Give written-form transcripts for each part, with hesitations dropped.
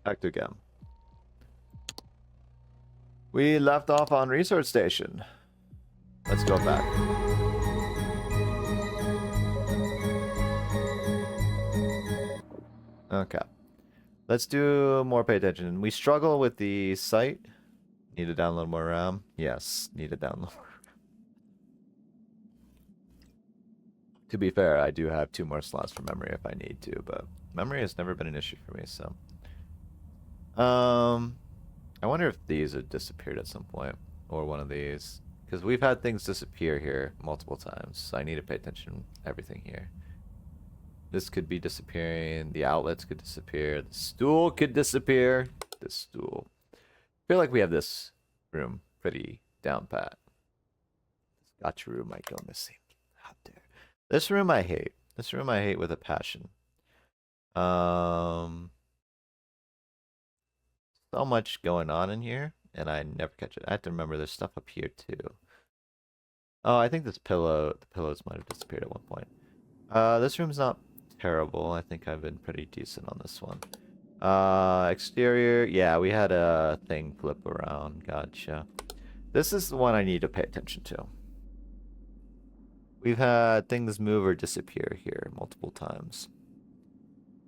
Back to again. We left off on research station. Let's go back. Okay. Let's do more pay attention. We struggle with the site. Need to download more RAM? Yes, need to download more. To be fair, I do have 2 more slots for memory if I need to, but memory has never been an issue for me, so. I wonder if these have disappeared at some point, or one of these. Because we've had things disappear here multiple times, so I need to pay attention to everything here. This could be disappearing, the outlets could disappear, the stool could disappear. This stool. I feel like we have this room pretty down pat. This gotcha room might go missing. How dare. This room I hate. This room I hate with a passion. So much going on in here, and I never catch it. I have to remember there's stuff up here too. Oh, I think the pillows might have disappeared at one point. This room's not terrible. I think I've been pretty decent on this one. Exterior, yeah, we had a thing flip around. Gotcha. This is the one I need to pay attention to. We've had things move or disappear here multiple times.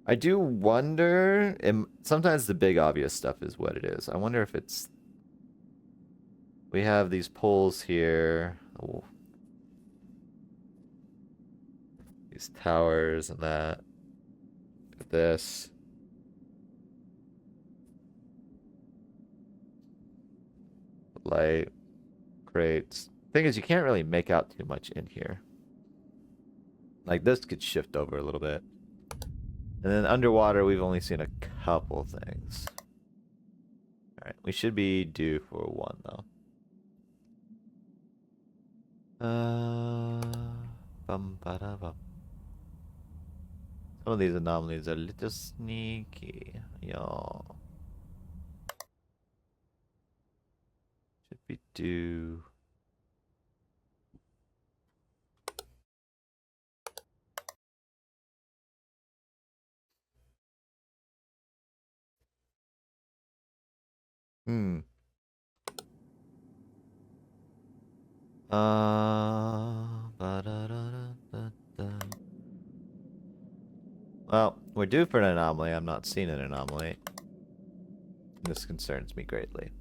I do wonder, and sometimes the big obvious stuff is what it is. I wonder if it's... We have these poles here. Oh. These towers and that. This. Light. Crates. Thing is, you can't really make out too much in here. Like, this could shift over a little bit. And then underwater, we've only seen a couple things. Alright, we should be due for 1, though. Bum ba da bum. Some of these anomalies are a little sneaky. Yo. Should be due. Well, we're due for an anomaly. I'm not seeing an anomaly. This concerns me greatly.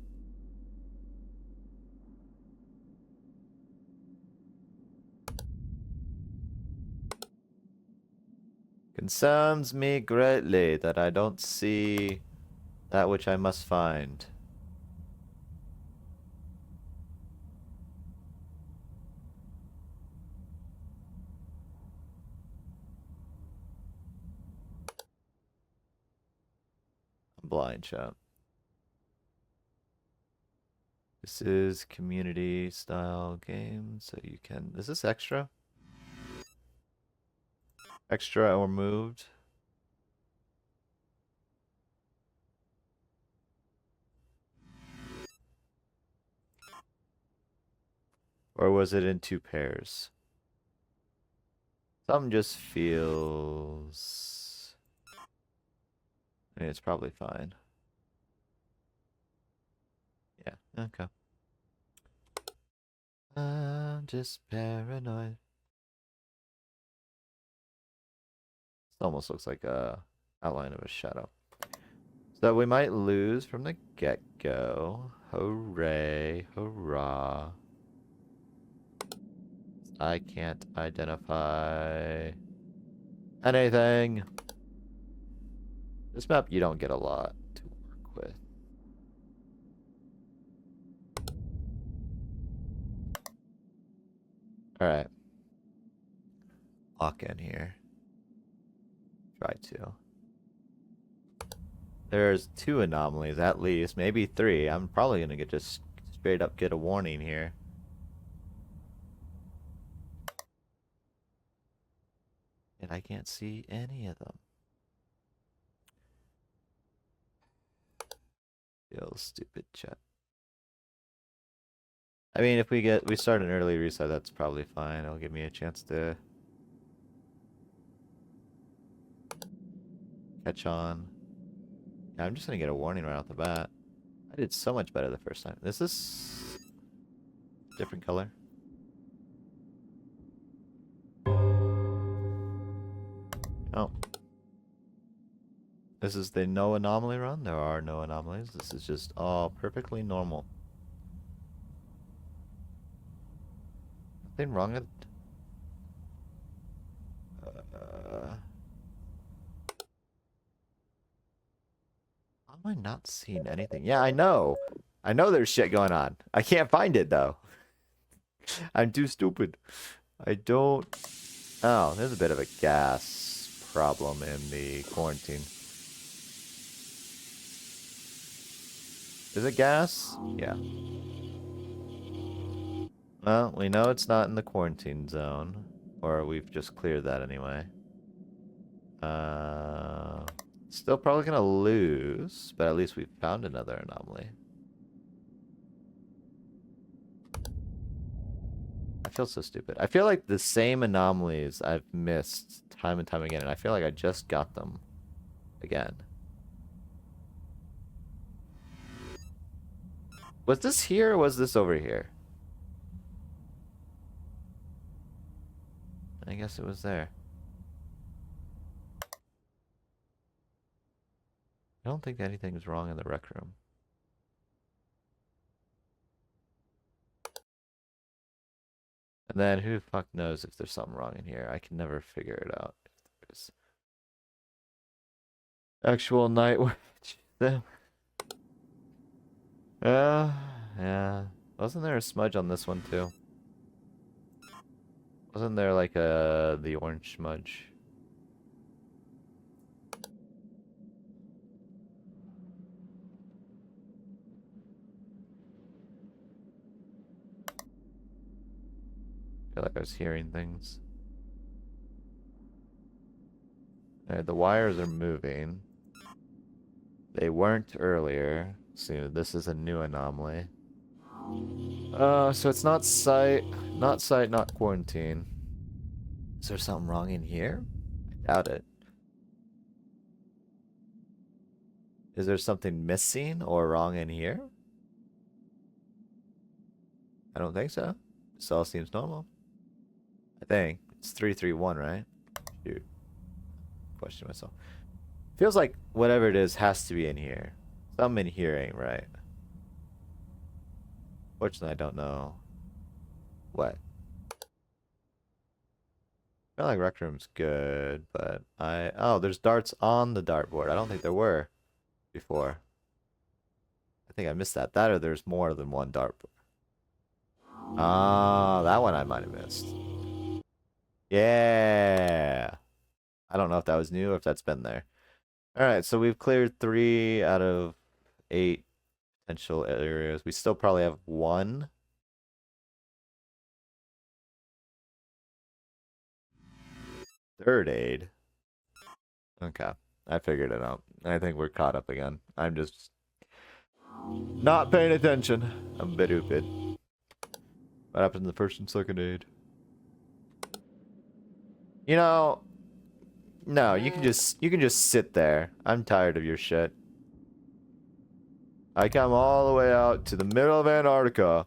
Concerns me greatly that I don't see that which I must find. I'm blind, chat. This is community style game, so you can... Is this extra? Extra or moved? Or was it in 2 pairs? Something just feels... I mean, it's probably fine. Yeah, okay. I'm just paranoid. This almost looks like a outline of a shadow. So we might lose from the get-go. Hooray, hurrah. I can't identify anything. This map you don't get a lot to work with. Alright. Lock in here. Try to. There's 2 anomalies at least, maybe 3. I'm probably gonna get just straight up get a warning here. And I can't see any of them. Feels stupid, chat. I mean, if we start an early reset, that's probably fine. It'll give me a chance to catch on. Yeah, I'm just gonna get a warning right off the bat. I did so much better the first time. Is this different color? Oh. This is the no anomaly run? There are no anomalies. This is just all perfectly normal. Nothing wrong with... How am I not seeing anything? Yeah, I know. I know there's shit going on. I can't find it, though. I'm too stupid. I don't... Oh, there's a bit of a gas problem in the quarantine. Is it gas? Yeah. Well, we know it's not in the quarantine zone. Or we've just cleared that anyway. Still probably gonna lose, but at least we found another anomaly. I feel so stupid. I feel like the same anomalies I've missed time and time again, and I feel like I just got them again. Was this here or was this over here? I guess it was there. I don't think anything's wrong in the rec room. And then who the fuck knows if there's something wrong in here? I can never figure it out. If there's actual night witch. Yeah. Wasn't there a smudge on this one too? Wasn't there like the orange smudge? I feel like I was hearing things. Alright, the wires are moving. They weren't earlier. So this is a new anomaly. So it's not sight, not quarantine. Is there something wrong in here? I doubt it. Is there something missing or wrong in here? I don't think so. This all seems normal. I think. It's 331, right? Shoot. Question myself. Feels like whatever it is has to be in here. Something in here ain't right. Fortunately, I don't know what. I feel like rec room's good, but oh, there's darts on the dartboard. I don't think there were before. I think I missed that. That or there's more than one dartboard. Ah, that one I might have missed. Yeah. I don't know if that was new or if that's been there. Alright, so we've cleared 3 out of 8 potential areas. We still probably have 1. Third aid. Okay, I figured it out. I think we're caught up again. I'm just not paying attention. I'm a bit stupid. What happened to the first and second aid? You know, no, you can just sit there. I'm tired of your shit. I come all the way out to the middle of Antarctica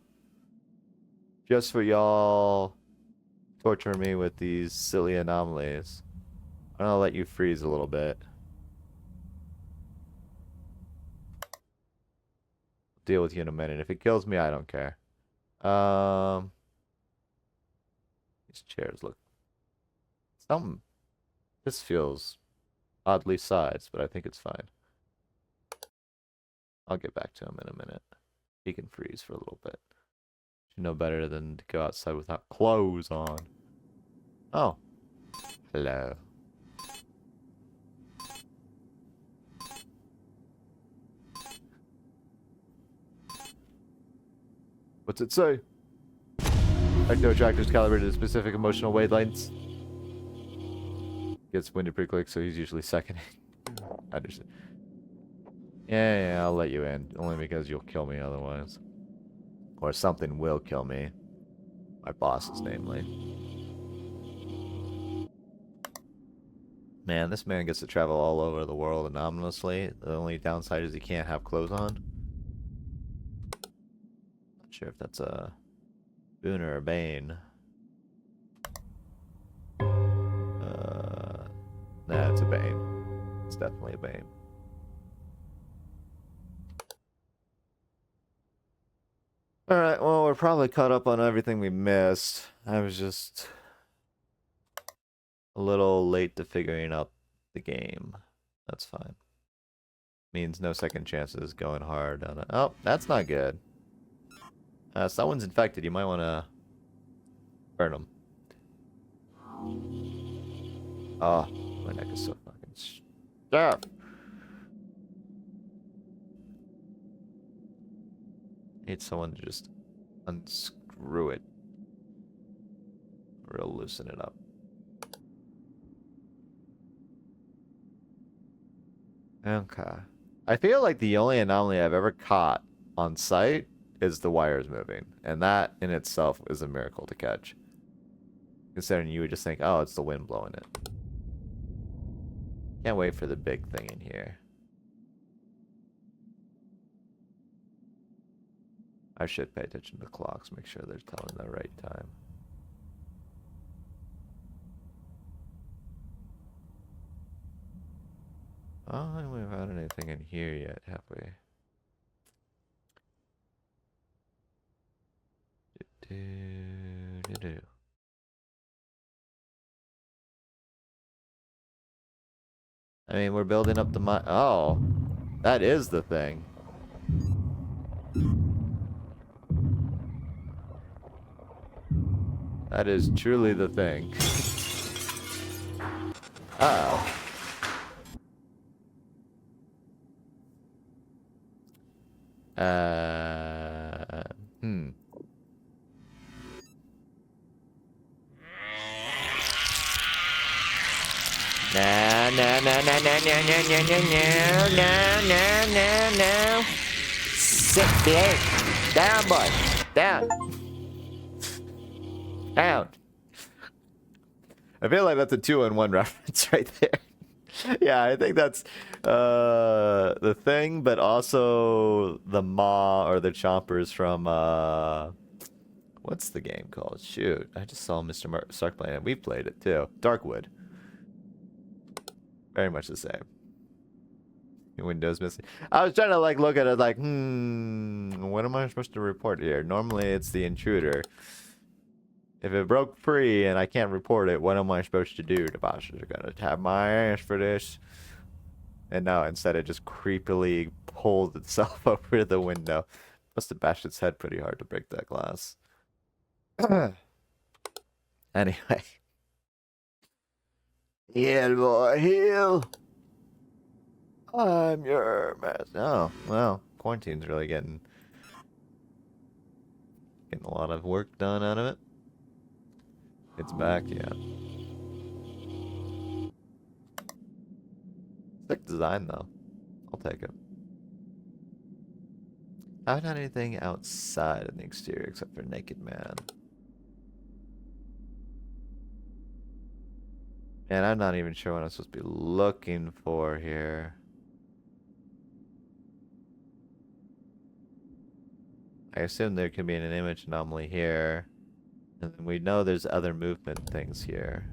just for y'all torture me with these silly anomalies. I'm gonna let you freeze a little bit. Deal with you in a minute. If it kills me, I don't care. These chairs look... This feels oddly sized, but I think it's fine. I'll get back to him in a minute. He can freeze for a little bit. You know better than to go outside without clothes on. Oh. Hello. What's it say? Ecto attractors calibrated to specific emotional wavelengths. Gets winded pretty quick, so he's usually second. I understand. Yeah, I'll let you in. Only because you'll kill me otherwise. Or something will kill me. My bosses, namely. Man, this man gets to travel all over the world anomalously. The only downside is he can't have clothes on. Not sure if that's a boon or a bane. Nah, it's a bane. It's definitely a bane. Alright, well, we're probably caught up on everything we missed. I was just a little late to figuring out the game. That's fine. Means no second chances going hard on it. Oh, that's not good. Someone's infected. You might want to burn them. Oh, my neck is so fucking stiff. Need someone to just unscrew it. Real loosen it up. Okay. I feel like the only anomaly I've ever caught on site is the wires moving. And that in itself is a miracle to catch. Considering you would just think, oh, it's the wind blowing it. Can't wait for the big thing in here. I should pay attention to clocks, make sure they're telling the right time. I don't think we've had anything in here yet, have we? I mean, we're building up the oh, that is the thing. That is truly the thing. Uh-oh. Hmm. No, no, no, no, no, no, no, no, no, no, no, no, no. Sit there. Down, boy. Down. Down. I feel like that's a 2-in-1 reference right there. Yeah, I think that's the thing, but also the maw or the chompers from what's the game called? Shoot, I just saw Mr. Stark playing it. We played it too. Darkwood. Very much the same. Windows missing. I was trying to like look at it like, what am I supposed to report here? Normally it's the intruder. If it broke free and I can't report it, what am I supposed to do? The bosses are gonna tap my ass for this. And no, instead it just creepily pulled itself over the window. Must have bashed its head pretty hard to break that glass. Anyway. Heal, boy, heal. I'm your master. Oh, well, quarantine's really getting a lot of work done out of it. It's back, yeah. Sick design, though. I'll take it. I haven't had anything outside of the exterior except for Naked Man. And I'm not even sure what I'm supposed to be looking for here. I assume there could be an image anomaly here. And then we know there's other movement things here.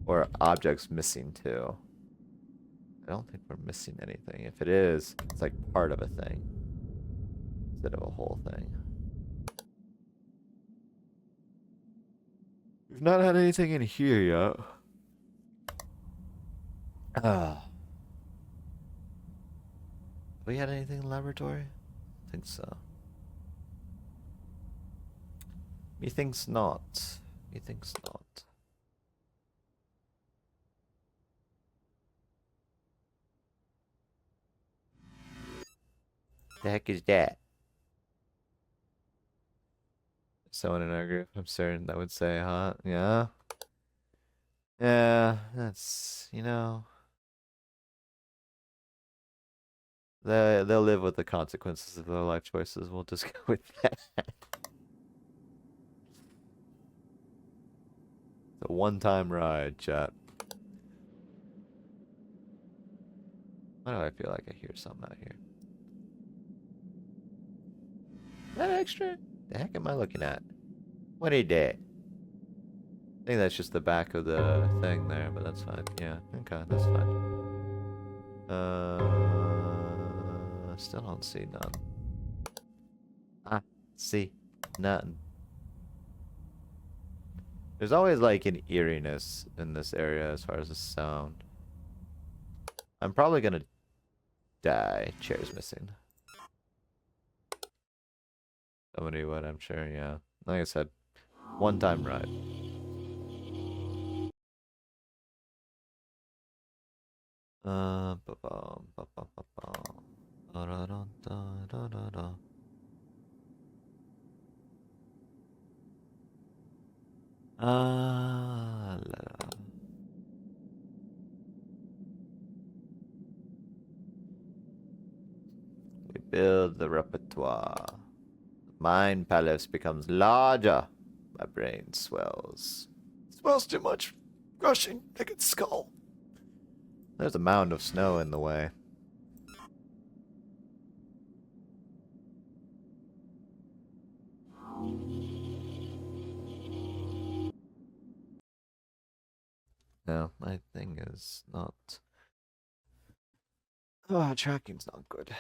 Or objects missing too. I don't think we're missing anything. If it is, it's like part of a thing. Instead of a whole thing. We've not had anything in here yet. We had anything in the laboratory? I think so. Methinks not. Methinks not. The heck is that? Someone in our group, I'm certain that would say, huh? Yeah. Yeah, that's, you know. They'll live with the consequences of their life choices. We'll just go with that. It's a one-time ride, chat. Why do I feel like I hear something out here? Is that extra? The heck am I looking at? What is that? I think that's just the back of the thing there, but that's fine. Yeah, okay, that's fine. Still don't see none. Ah, see, nothing. There's always like an eeriness in this area as far as the sound. I'm probably gonna die. Chair's missing. Somebody would, I'm sure, yeah. Like I said, one-time ride. Ba-bum, ba-bum, ba-bum. Da-da-da-da-da-da-da. La, la. We build the repertoire. The mind palace becomes larger. My brain swells. Swells too much. Rushing like its skull. There's a mound of snow in the way. No, my thing is not... Oh, tracking's not good.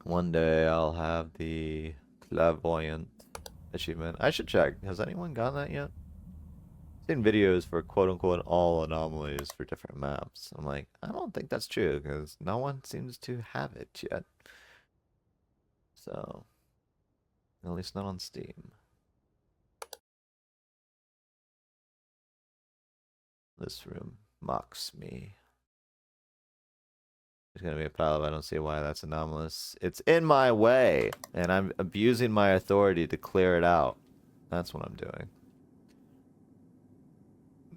One day I'll have the clairvoyant achievement. I should check. Has anyone gotten that yet? I've seen videos for quote-unquote all anomalies for different maps. I'm like, I don't think that's true, because no one seems to have it yet. So, at least not on Steam. This room mocks me. There's gonna be a pile of I don't see why that's anomalous. It's in my way, and I'm abusing my authority to clear it out. That's what I'm doing.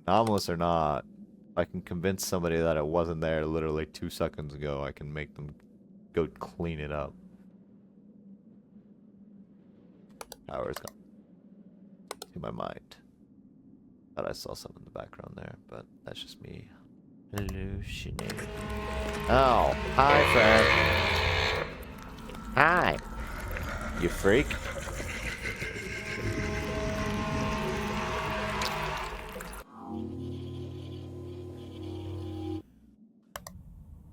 Anomalous or not, if I can convince somebody that it wasn't there literally 2 seconds ago, I can make them go clean it up. Power is gone. To my mind. Thought I saw something in the background there, but that's just me hallucinating. Oh, hi, friend. Hi. You freak.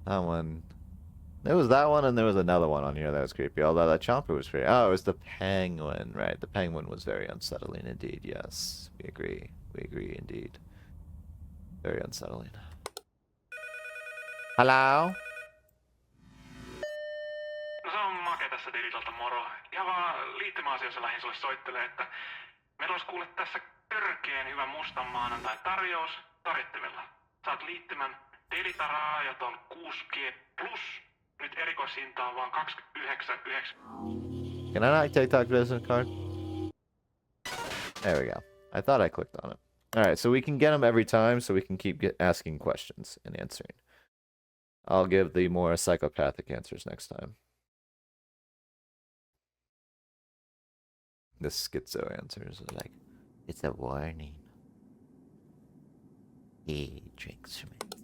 That one. There was that one, and there was another one on here that was creepy. Although that chomper was creepy. Oh, it was the penguin, right? The penguin was very unsettling indeed. Yes, we agree. We agree indeed. Very unsettling. Hello? No se on Make tässä Dilitolta moro. Ihan vaan liittymäasioissa lähin sulle soittelee, että meillä olisi kuule tässä törkeen hyvä mustan maanantai tarjous tarjottimella. Saat liittymän Delitaraa ja ton 6G Plus. Nyt erikoishinta on vaan 29,9. Can I not TikTok business card? There we go. I thought I clicked on it. Alright, so we can get them every time, so we can keep asking questions and answering. I'll give the more psychopathic answers next time. The schizo answers are like, it's a warning. He drinks from it.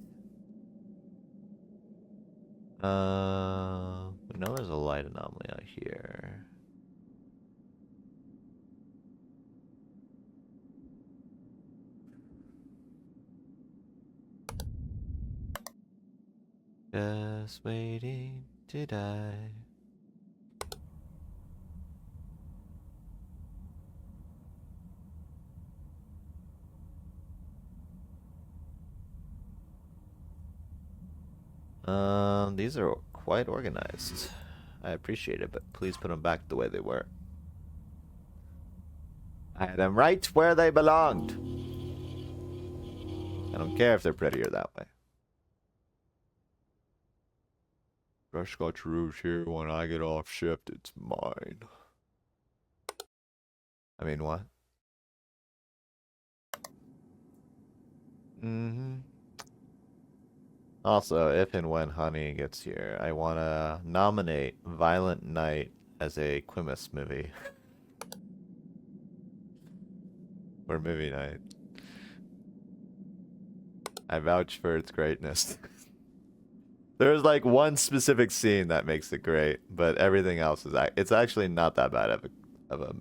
We know there's a light anomaly out here. Just waiting to die. These are quite organized. I appreciate it, but please put them back the way they were. I had them right where they belonged. I don't care if they're prettier that way. Scotch Rouge here. When I get off shift, it's mine. I mean, what? Also, if and when Honey gets here, I want to nominate Violent Night as a Quimus movie. for movie night. I vouch for its greatness. There's like one specific scene that makes it great, but everything else is it's actually not that bad of a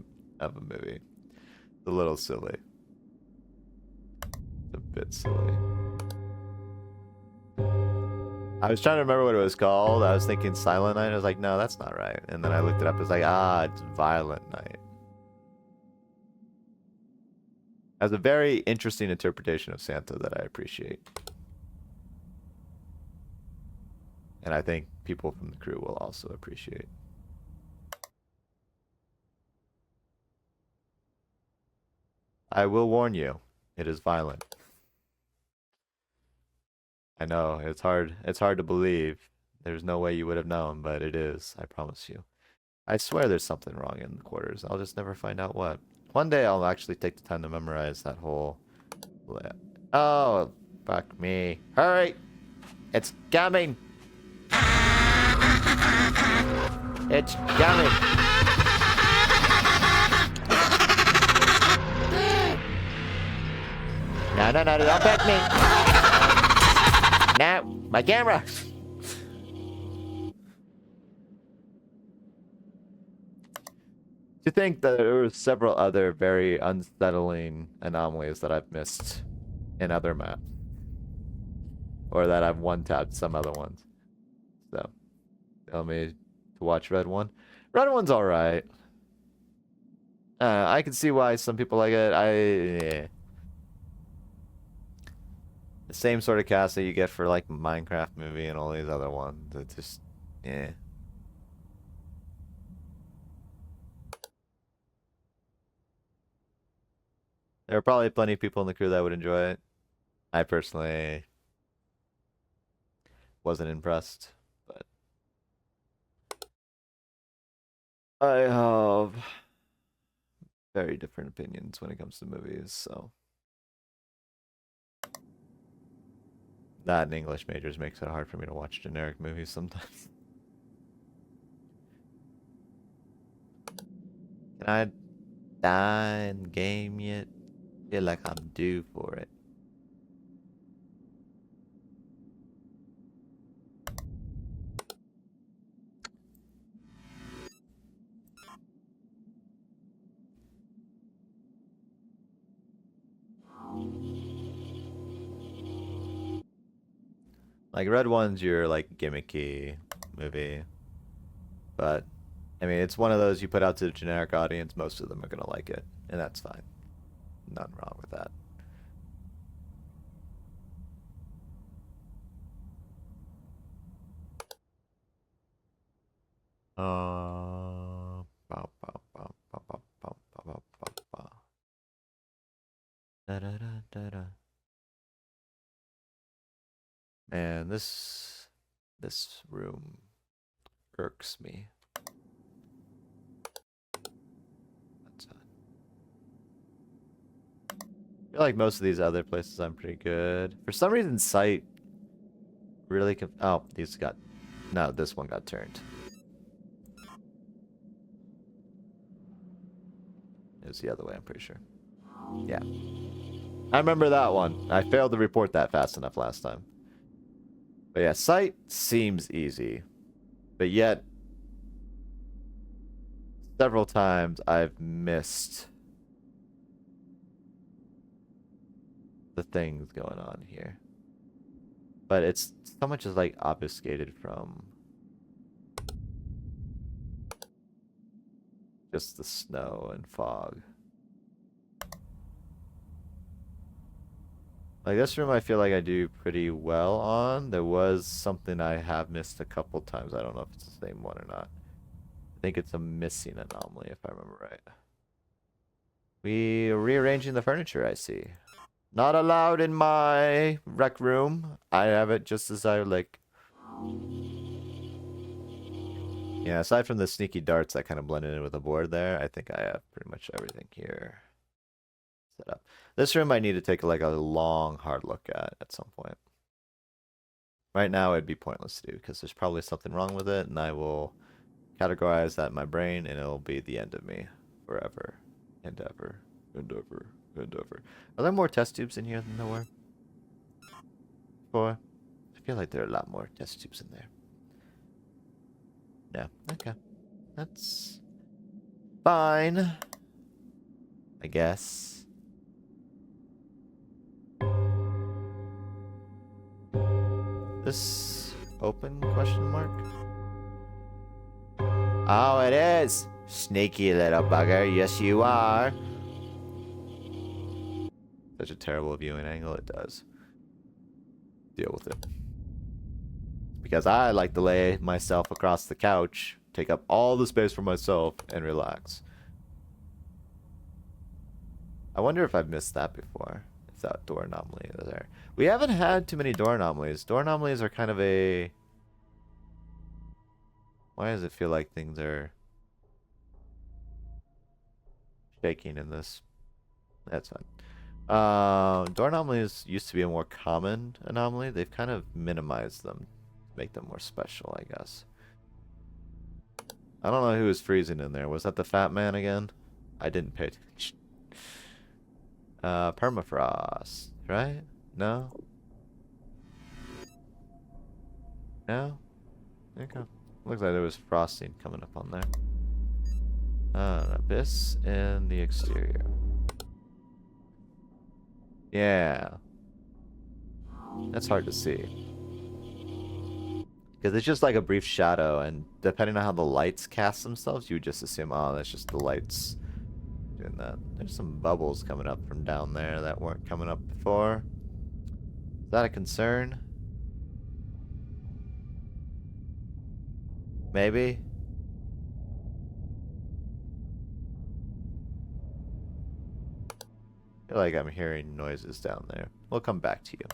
movie. It's a little silly. It's a bit silly. I was trying to remember what it was called. I was thinking Silent Night. I was like, no, that's not right. And then I looked it up. It's like, it's Violent Night. Has a very interesting interpretation of Santa that I appreciate. And I think people from the crew will also appreciate. I will warn you, it is violent. I know, it's hard to believe. There's no way you would have known, but it is, I promise you. I swear there's something wrong in the quarters. I'll just never find out what. One day I'll actually take the time to memorize that whole... Oh, fuck me. Hurry! It's coming! It's coming! No, don't pet me! No, my camera! To think that there were several other very unsettling anomalies that I've missed in other maps. Or that I've one-tapped some other ones. So, tell me to watch Red One. Red One's alright. I can see why some people like it. The same sort of cast that you get for like Minecraft movie and all these other ones. It's just, yeah. There are probably plenty of people in the crew that would enjoy it. I personally wasn't impressed, but I have very different opinions when it comes to movies, so. That and English majors makes it hard for me to watch generic movies sometimes. Can I die in game yet? Feel like I'm due for it. Like Red One's your like gimmicky movie, but I mean it's one of those you put out to the generic audience. Most of them are gonna like it, and that's fine. Nothing wrong with that. Man, this room irks me. That's fine. I feel like most of these other places I'm pretty good. For some reason, sight really oh, these got... No, this one got turned. It was the other way, I'm pretty sure. Yeah. I remember that one. I failed to report that fast enough last time. But yeah, sight seems easy. But yet, several times I've missed the things going on here. But it's so much is like obfuscated from just the snow and fog. Like this room I feel like I do pretty well on. There was something I have missed a couple times. I don't know if it's the same one or not. I think it's a missing anomaly if I remember right. We are rearranging the furniture, I see. Not allowed in my rec room. I have it just as I like. Yeah, aside from the sneaky darts that kind of blended in with the board there, I think I have pretty much everything here set up. This room I need to take like a long, hard look at some point. Right now it'd be pointless to do because there's probably something wrong with it, and I will categorize that in my brain, and it'll be the end of me forever and ever and ever Endeavor. Are there more test tubes in here than there were? Before? I feel like there are a lot more test tubes in there. No. Okay. That's fine. I guess. This open question mark? Oh, it is! Sneaky little bugger. Yes, you are. Such a terrible viewing angle, it does. Deal with it. Because I like to lay myself across the couch, take up all the space for myself, and relax. I wonder if I've missed that before. If that door anomaly is there. We haven't had too many door anomalies. Door anomalies are kind of a... Why does it feel like things are shaking in this? That's fine. Door anomalies used to be a more common anomaly. They've kind of minimized them to make them more special, I guess. I don't know who was freezing in there. Was that the fat man again? I didn't pay attention. Permafrost, right? No? No? Okay. Looks like there was frosting coming up on there. An abyss in the exterior. Yeah. That's hard to see. Because it's just like a brief shadow, and depending on how the lights cast themselves, you would just assume, oh, that's just the lights doing that. There's some bubbles coming up from down there that weren't coming up before. Is that a concern? Maybe? I feel like I'm hearing noises down there. We'll come back to you.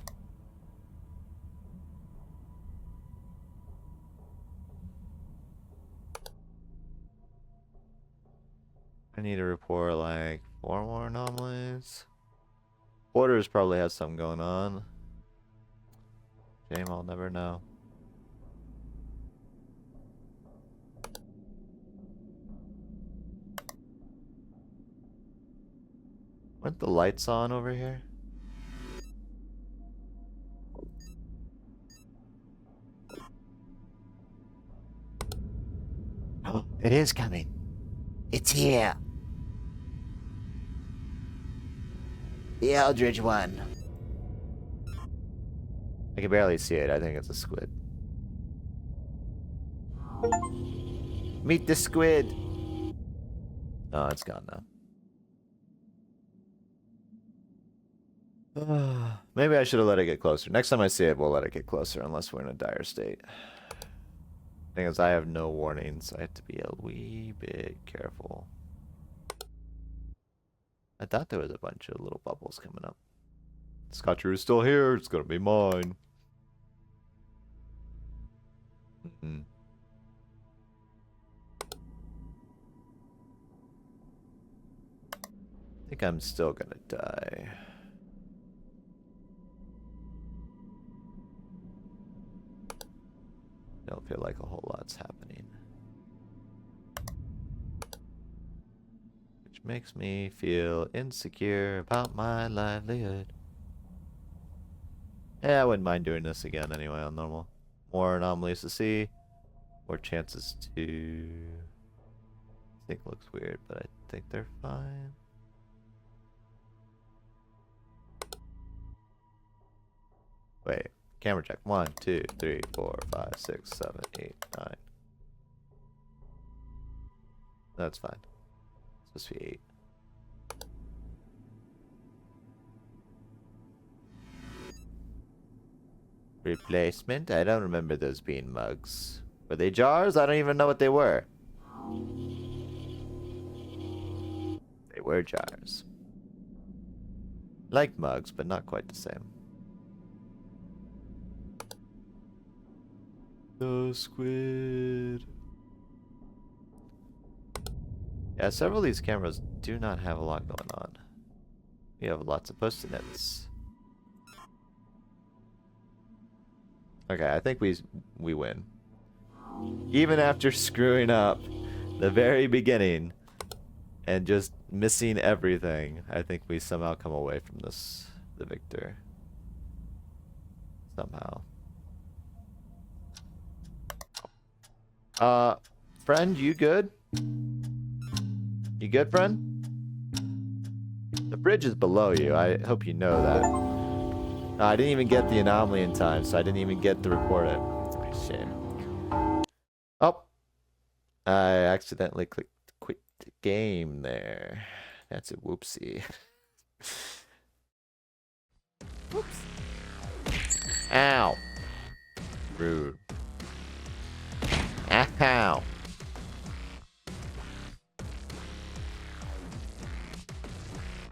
I need to report like 4 more anomalies. Orders probably has something going on. Shame I'll never know. Weren't the lights on over here? Oh, it is coming. It's here. The Eldritch one. I can barely see it. I think it's a squid. Meet the squid. Oh, it's gone now. Maybe I should have let it get closer. Next time I see it, we'll let it get closer, unless we're in a dire state. Thing is, I have no warnings. I have to be a wee bit careful. I thought there was a bunch of little bubbles coming up. Scotcheroo's still here. It's gonna be mine. I think I'm still gonna die. Don't feel like a whole lot's happening. Which makes me feel insecure about my livelihood. Yeah, I wouldn't mind doing this again anyway on normal. More anomalies to see. More chances to... I think looks weird, but I think they're fine. Wait. Camera check. 1, 2, 3, 4, 5, 6, 7, 8, 9. That's fine. It's supposed to be 8. Replacement? I don't remember those being mugs. Were they jars? I don't even know what they were. They were jars. Like mugs, but not quite the same. The squid. Yeah, several of these cameras do not have a lot going on. We have lots of post-it notes. Okay, I think we win. Even after screwing up the very beginning and just missing everything, I think we somehow come away from this the victor. Somehow. Friend, you good? You good, friend? The bridge is below you. I hope you know that. I didn't even get the anomaly in time, so I didn't even get to report it. Shame. Oh. I accidentally clicked quit the game there. That's a whoopsie. Whoops. Ow. Rude. Ow.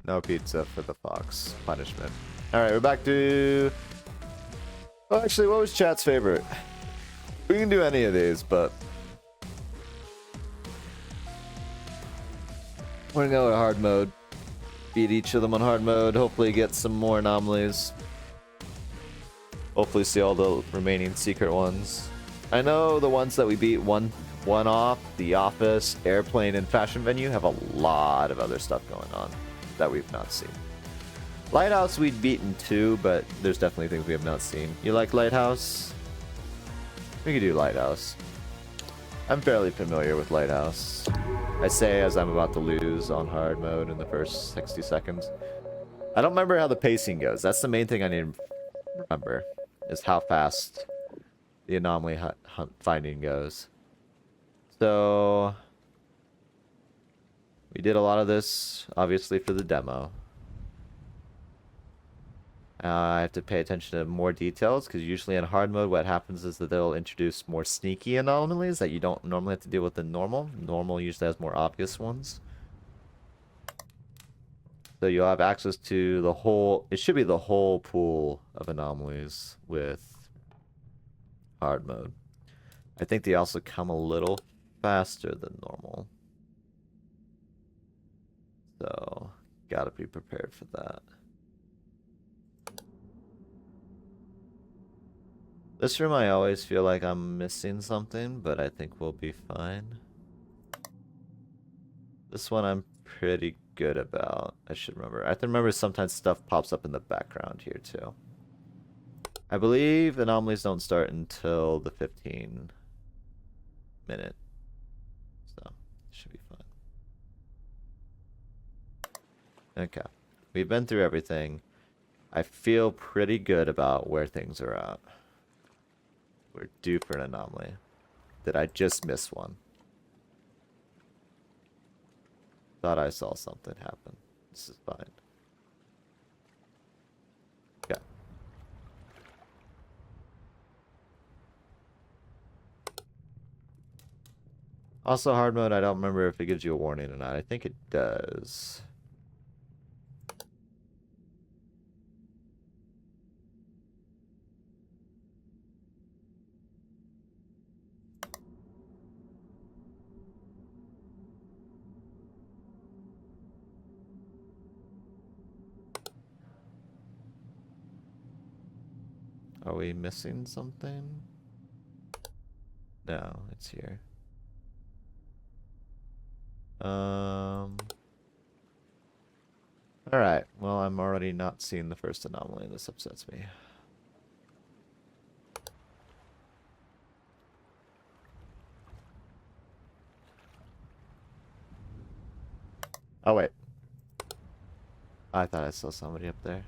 No pizza for the fox. Punishment. Alright, we're back to... Oh, actually, what was chat's favorite? We can do any of these, but... we're gonna go to hard mode. Beat each of them on hard mode. Hopefully get some more anomalies. Hopefully see all the remaining secret ones. I know the ones that we beat one off, The Office, Airplane, and Fashion Venue have a lot of other stuff going on that we've not seen. Lighthouse we'd beaten too, but there's definitely things we have not seen. You like Lighthouse? We could do Lighthouse. I'm fairly familiar with Lighthouse. I say as I'm about to lose on hard mode in the first 60 seconds. I don't remember how the pacing goes. That's the main thing I need to remember, is how fast the anomaly hunt finding goes. So we did a lot of this, obviously, for the demo. I have to pay attention to more details, because usually in hard mode what happens is that they'll introduce more sneaky anomalies that you don't normally have to deal with in normal. Normal usually has more obvious ones. So you'll have access to the whole, it should be the whole pool of anomalies with hard mode. I think they also come a little faster than normal. So, gotta be prepared for that. This room I always feel like I'm missing something, but I think we'll be fine. This one I'm pretty good about. I should remember. I have to remember sometimes stuff pops up in the background here too. I believe anomalies don't start until the 15-minute. So, should be fine. Okay. We've been through everything. I feel pretty good about where things are at. We're due for an anomaly. Did I just miss one? Thought I saw something happen. This is fine. Okay. Also, hard mode, I don't remember if it gives you a warning or not. I think it does. Are we missing something? No, it's here. Alright, well, I'm already not seeing the first anomaly. This upsets me. Oh, wait. I thought I saw somebody up there.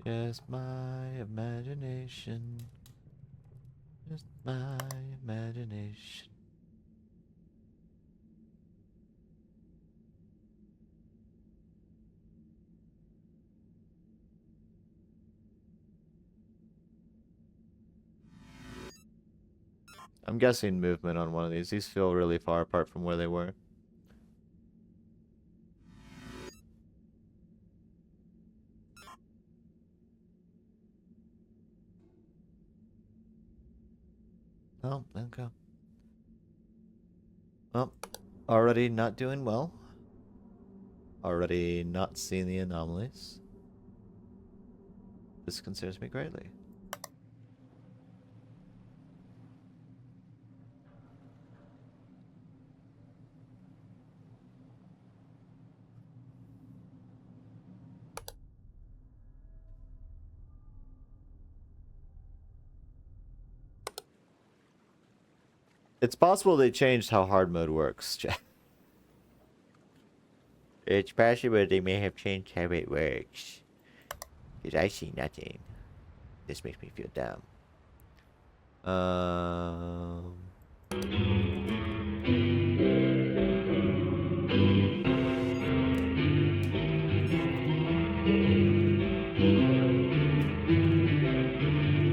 Just my imagination. Just my imagination. I'm guessing movement on one of these. These feel really far apart from where they were. Oh, okay. Well, already not doing well. Already not seeing the anomalies. This concerns me greatly. It's possible they changed how hard mode works, Jack. It's possible they may have changed how it works. Because I see nothing. This makes me feel dumb.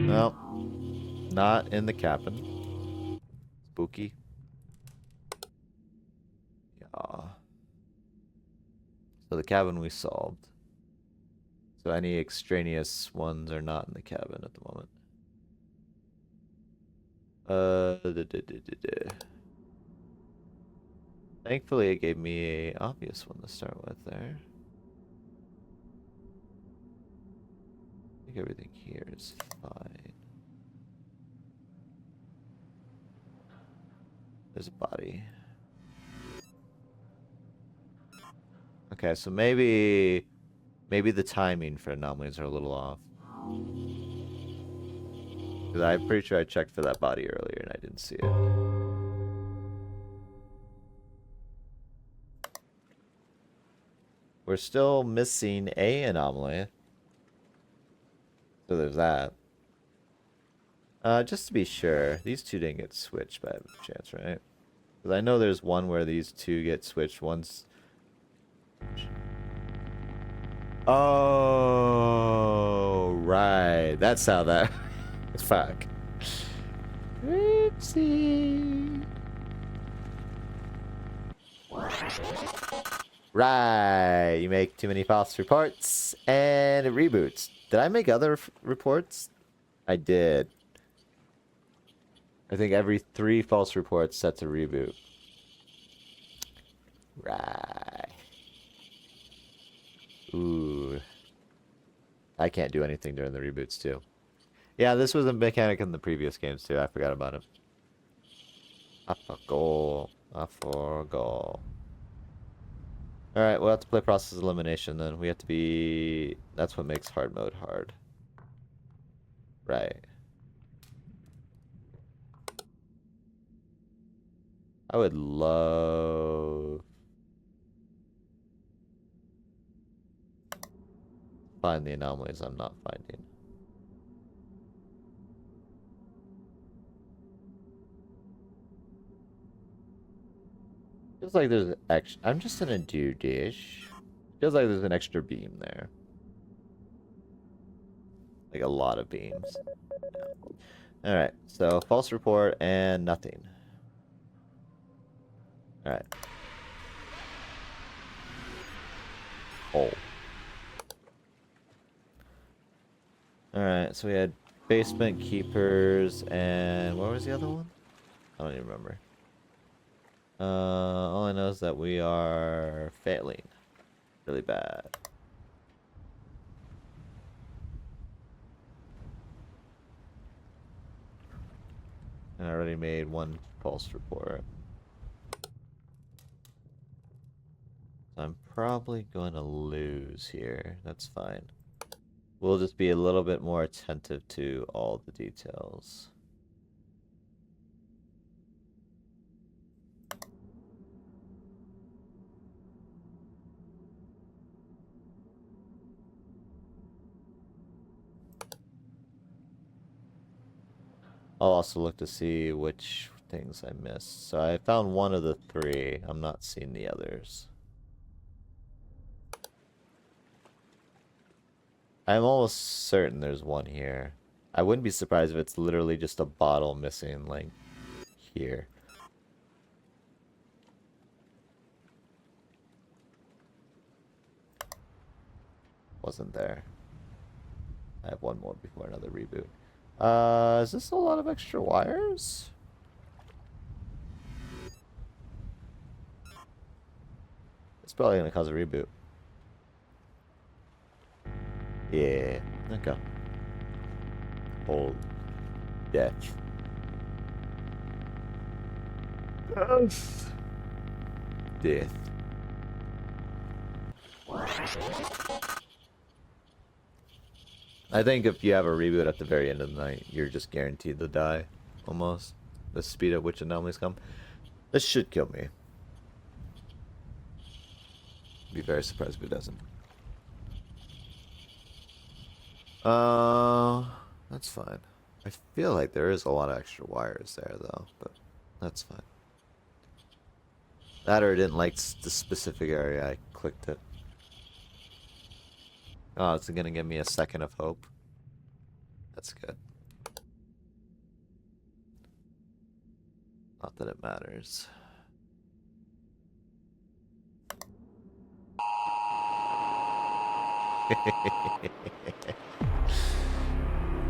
Well, not in the cabin. Spooky. Yeah. So the cabin we solved. So any extraneous ones are not in the cabin at the moment. Thankfully, it gave me a obvious one to start with there. I think everything here is fine. There's a body. Okay, so maybe the timing for anomalies are a little off. Because I'm pretty sure I checked for that body earlier and I didn't see it. We're still missing a anomaly. So there's that. Just to be sure, these two didn't get switched by chance, right? Because I know there's one where these two get switched once. Oh, right. That's how that... Fuck. Oopsie. Right. You make too many false reports and it reboots. Did I make other reports? I did. I think every 3 false reports sets a reboot. Right. Ooh. I can't do anything during the reboots too. Yeah, this was a mechanic in the previous games too. I forgot about it. I forgot. Alright, we'll have to play process elimination then. We have to be... That's what makes hard mode hard. Right. I would love... Find the anomalies I'm not finding. Feels like there's an extra... I'm just gonna do dish. Feels like there's an extra beam there. Like a lot of beams. Yeah. Alright, so false report and nothing. Alright. Oh. Alright, so we had basement keepers and what was the other one? I don't even remember. All I know is that we are failing really bad. And I already made 1 false report. I'm probably going to lose here. That's fine. We'll just be a little bit more attentive to all the details. I'll also look to see which things I missed. So I found 1 of the 3. I'm not seeing the others. I'm almost certain there's 1 here. I wouldn't be surprised if it's literally just a bottle missing, like, here. Wasn't there. I have 1 more before another reboot. Is this a lot of extra wires? It's probably gonna cause a reboot. Yeah, okay. Hold. Death. Death. I think if you have a reboot at the very end of the night, you're just guaranteed to die. Almost. The speed at which anomalies come. This should kill me. Be very surprised if it doesn't. That's fine. I feel like there is a lot of extra wires there, though, but that's fine. That or it didn't like the specific area I clicked it. Oh, it's gonna give me a second of hope. That's good. Not that it matters.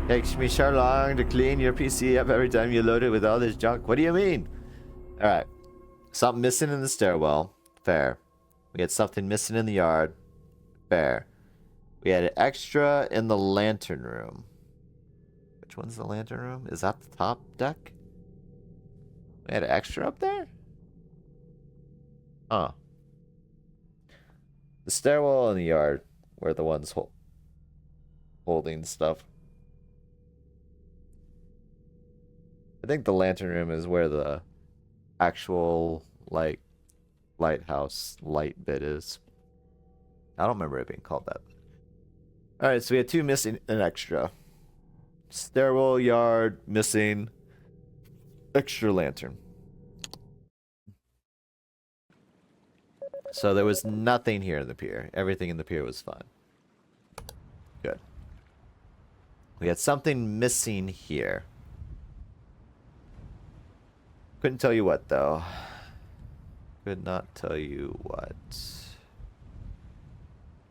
Takes me so long to clean your PC up every time you load it with all this junk. What do you mean? Alright. Something missing in the stairwell. Fair. We had something missing in the yard. Fair. We had an extra in the lantern room. Which one's the lantern room? Is that the top deck? We had an extra up there? Huh. The stairwell and the yard were the ones holding stuff. I think the lantern room is where the actual, like, lighthouse light bit is. I don't remember it being called that. Alright, so we had two missing, an extra. Stairwell, yard, missing, extra lantern. So there was nothing here in the pier. Everything in the pier was fine. Good. We had something missing here. Couldn't tell you what, though. Could not tell you what.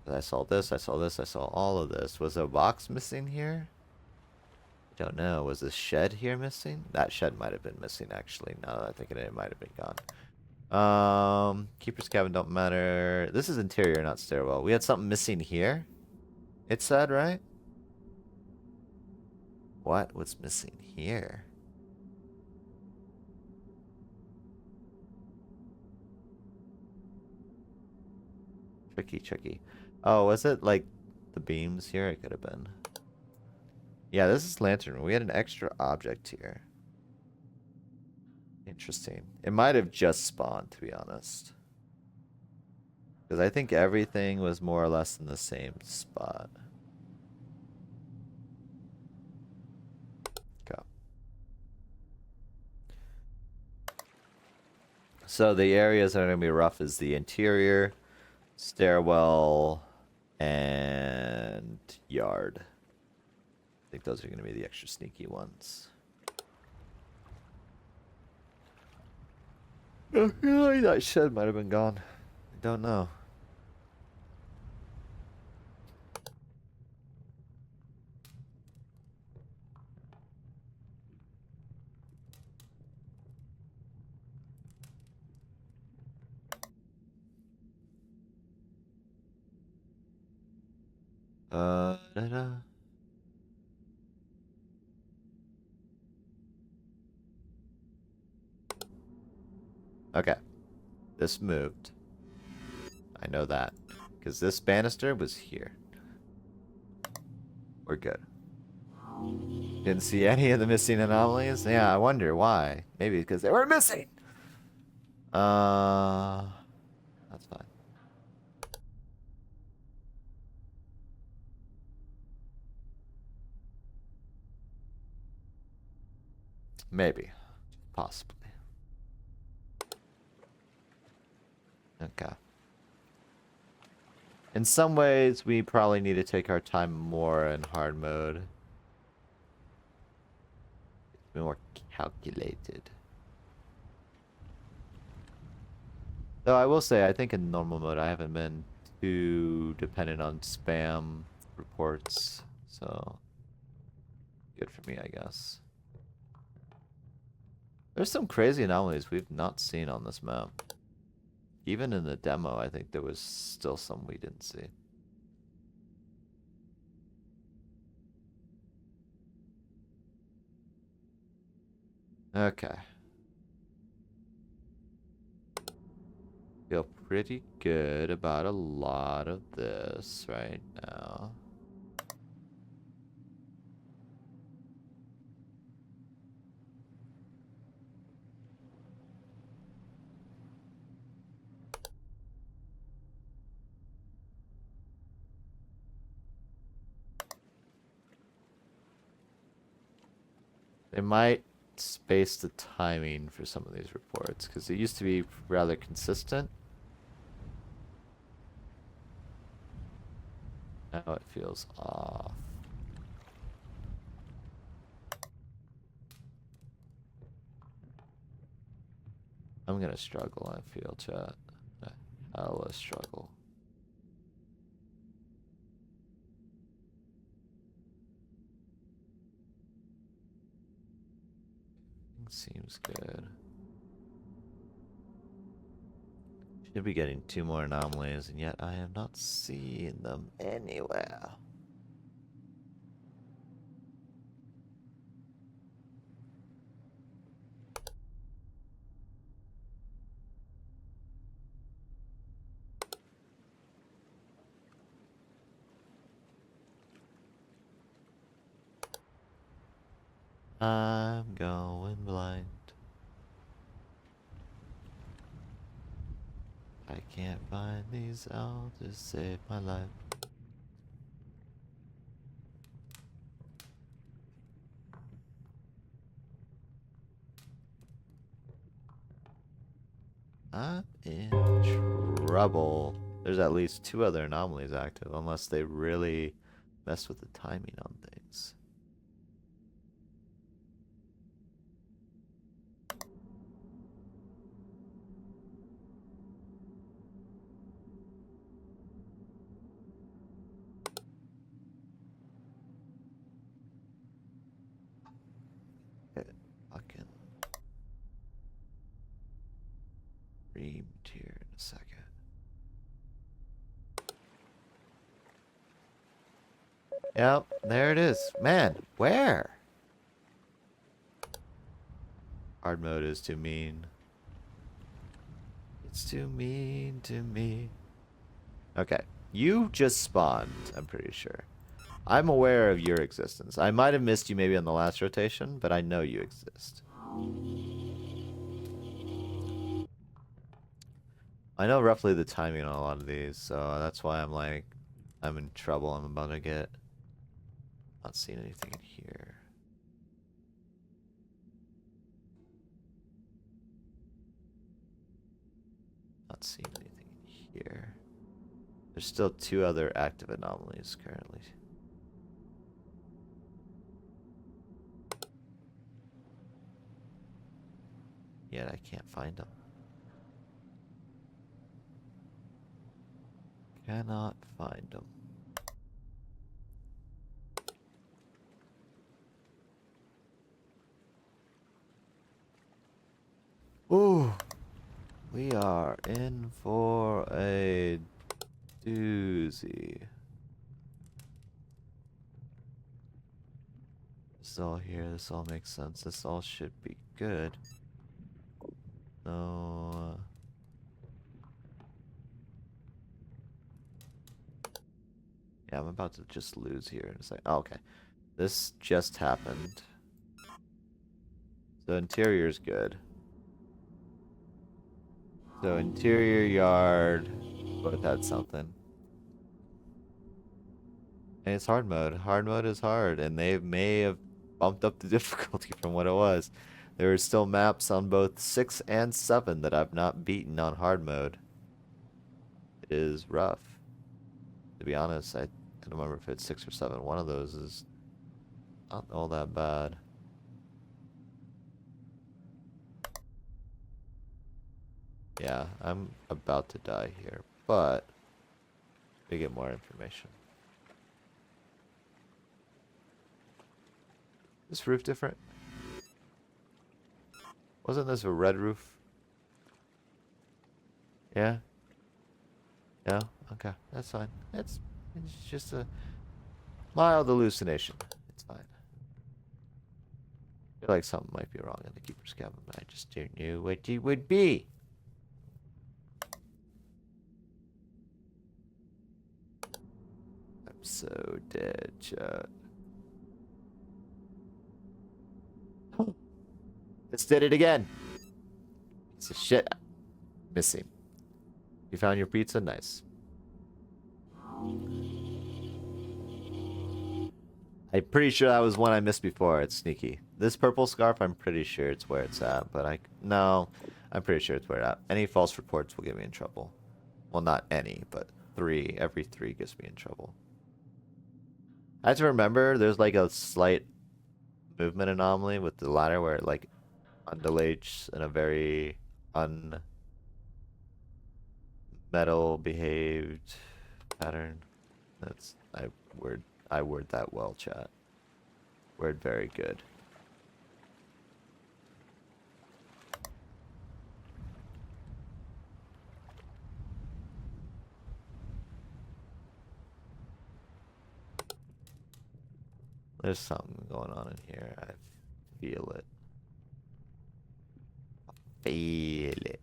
I saw this, I saw this, I saw all of this. Was a box missing here? I don't know. Was this shed here missing? That shed might have been missing, actually. Now that I think it might have been gone. Keeper's cabin don't matter. This is interior, not stairwell. We had something missing here. It said, right? What was missing here? Tricky. Oh, was it like the beams here? It could have been. Yeah, this is lantern. We had an extra object here. Interesting. It might have just spawned, to be honest. Because I think everything was more or less in the same spot. Okay. So the areas that are going to be rough is the interior, stairwell, and yard. I think those are going to be the extra sneaky ones. I feel like that shed might have been gone. I don't know. Da-da. Okay. This moved. I know that. Because this banister was here. We're good. Didn't see any of the missing anomalies? Yeah, I wonder why. Maybe because they were missing! That's fine. Maybe. Possibly. Okay. In some ways, we probably need to take our time more in hard mode. Be more calculated. Though I will say, I think in normal mode, I haven't been too dependent on spam reports. So, good for me, I guess. There's some crazy anomalies we've not seen on this map. Even in the demo, I think there was still some we didn't see. Okay. Feel pretty good about a lot of this right now. They might space the timing for some of these reports because it used to be rather consistent. Now it feels off. I'm gonna struggle, I feel, chat. Hella struggle. Seems good. Should be getting 2 more anomalies, and yet I am not seeing them anywhere. I'm going blind. I can't find these, I'll just save my life. I'm in trouble. There's at least 2 other anomalies active, unless they really mess with the timing on things. Fucking reamed here in a second. Yep, there it is. Man, where? Hard mode is too mean. It's too mean to me. Okay, you just spawned, I'm pretty sure. I'm aware of your existence. I might have missed you maybe on the last rotation, but I know you exist. I know roughly the timing on a lot of these, so that's why I'm like, I'm in trouble. I'm about to get... Not seeing anything in here. Not seeing anything in here. There's still 2 other active anomalies currently. Yet I can't find them. Cannot find them. Ooh, we are in for a doozy. This is all here. This all makes sense. This all should be good. No. Yeah, I'm about to just lose here in a second. Oh, okay. This just happened. So interior's good. So interior yard both had something. And it's hard mode. Hard mode is hard, and they may have bumped up the difficulty from what it was. There are still maps on both 6 and 7 that I've not beaten on hard mode. It is rough. To be honest, I don't remember if it's 6 or 7. One of those is not all that bad. Yeah, I'm about to die here, but we get more information. Is this roof different? Wasn't this a red roof? Yeah? Yeah? Okay, that's fine. It's just a mild hallucination. It's fine. I feel like something might be wrong in the keeper's cabin, but I just didn't know what it would be. I'm so dead, chat. This did it again. Piece of shit. Missing. You found your pizza? Nice. I'm pretty sure that was one I missed before. It's sneaky. This purple scarf, I'm pretty sure it's where it's at, but no, I'm pretty sure it's where it's at. Any false reports will get me in trouble. Well, not any, but every three gets me in trouble. I have to remember there's like a slight movement anomaly with the ladder where it like undulates in a very metal behaved pattern. That's I word that well, chat. Word very good. There's something going on in here. I feel it. I feel it.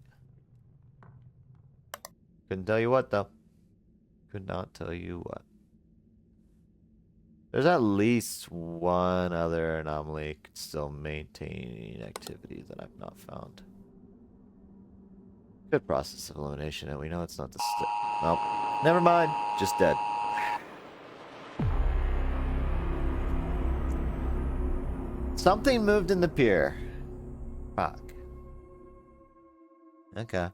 Couldn't tell you what, though. Could not tell you what. There's at least one other anomaly still maintaining activity that I've not found. Good process of elimination, and we know it's not the nope. Never mind. Just dead. Something moved in the pier. Fuck. Okay.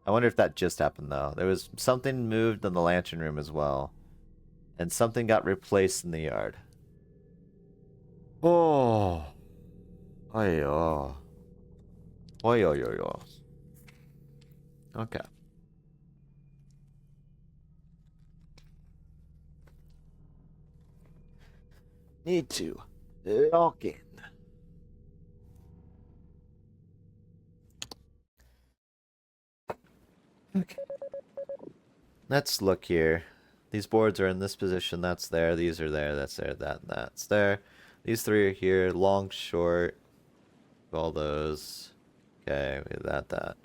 I wonder if that just happened, though. There was something moved in the lantern room as well. And something got replaced in the yard. Oh. Oh. Oh. Okay. Need to lock in. Okay. Let's look here. These boards are in this position, that's there, these are there, that's there, that's there. These three are here, long, short, all those. Okay, we have that.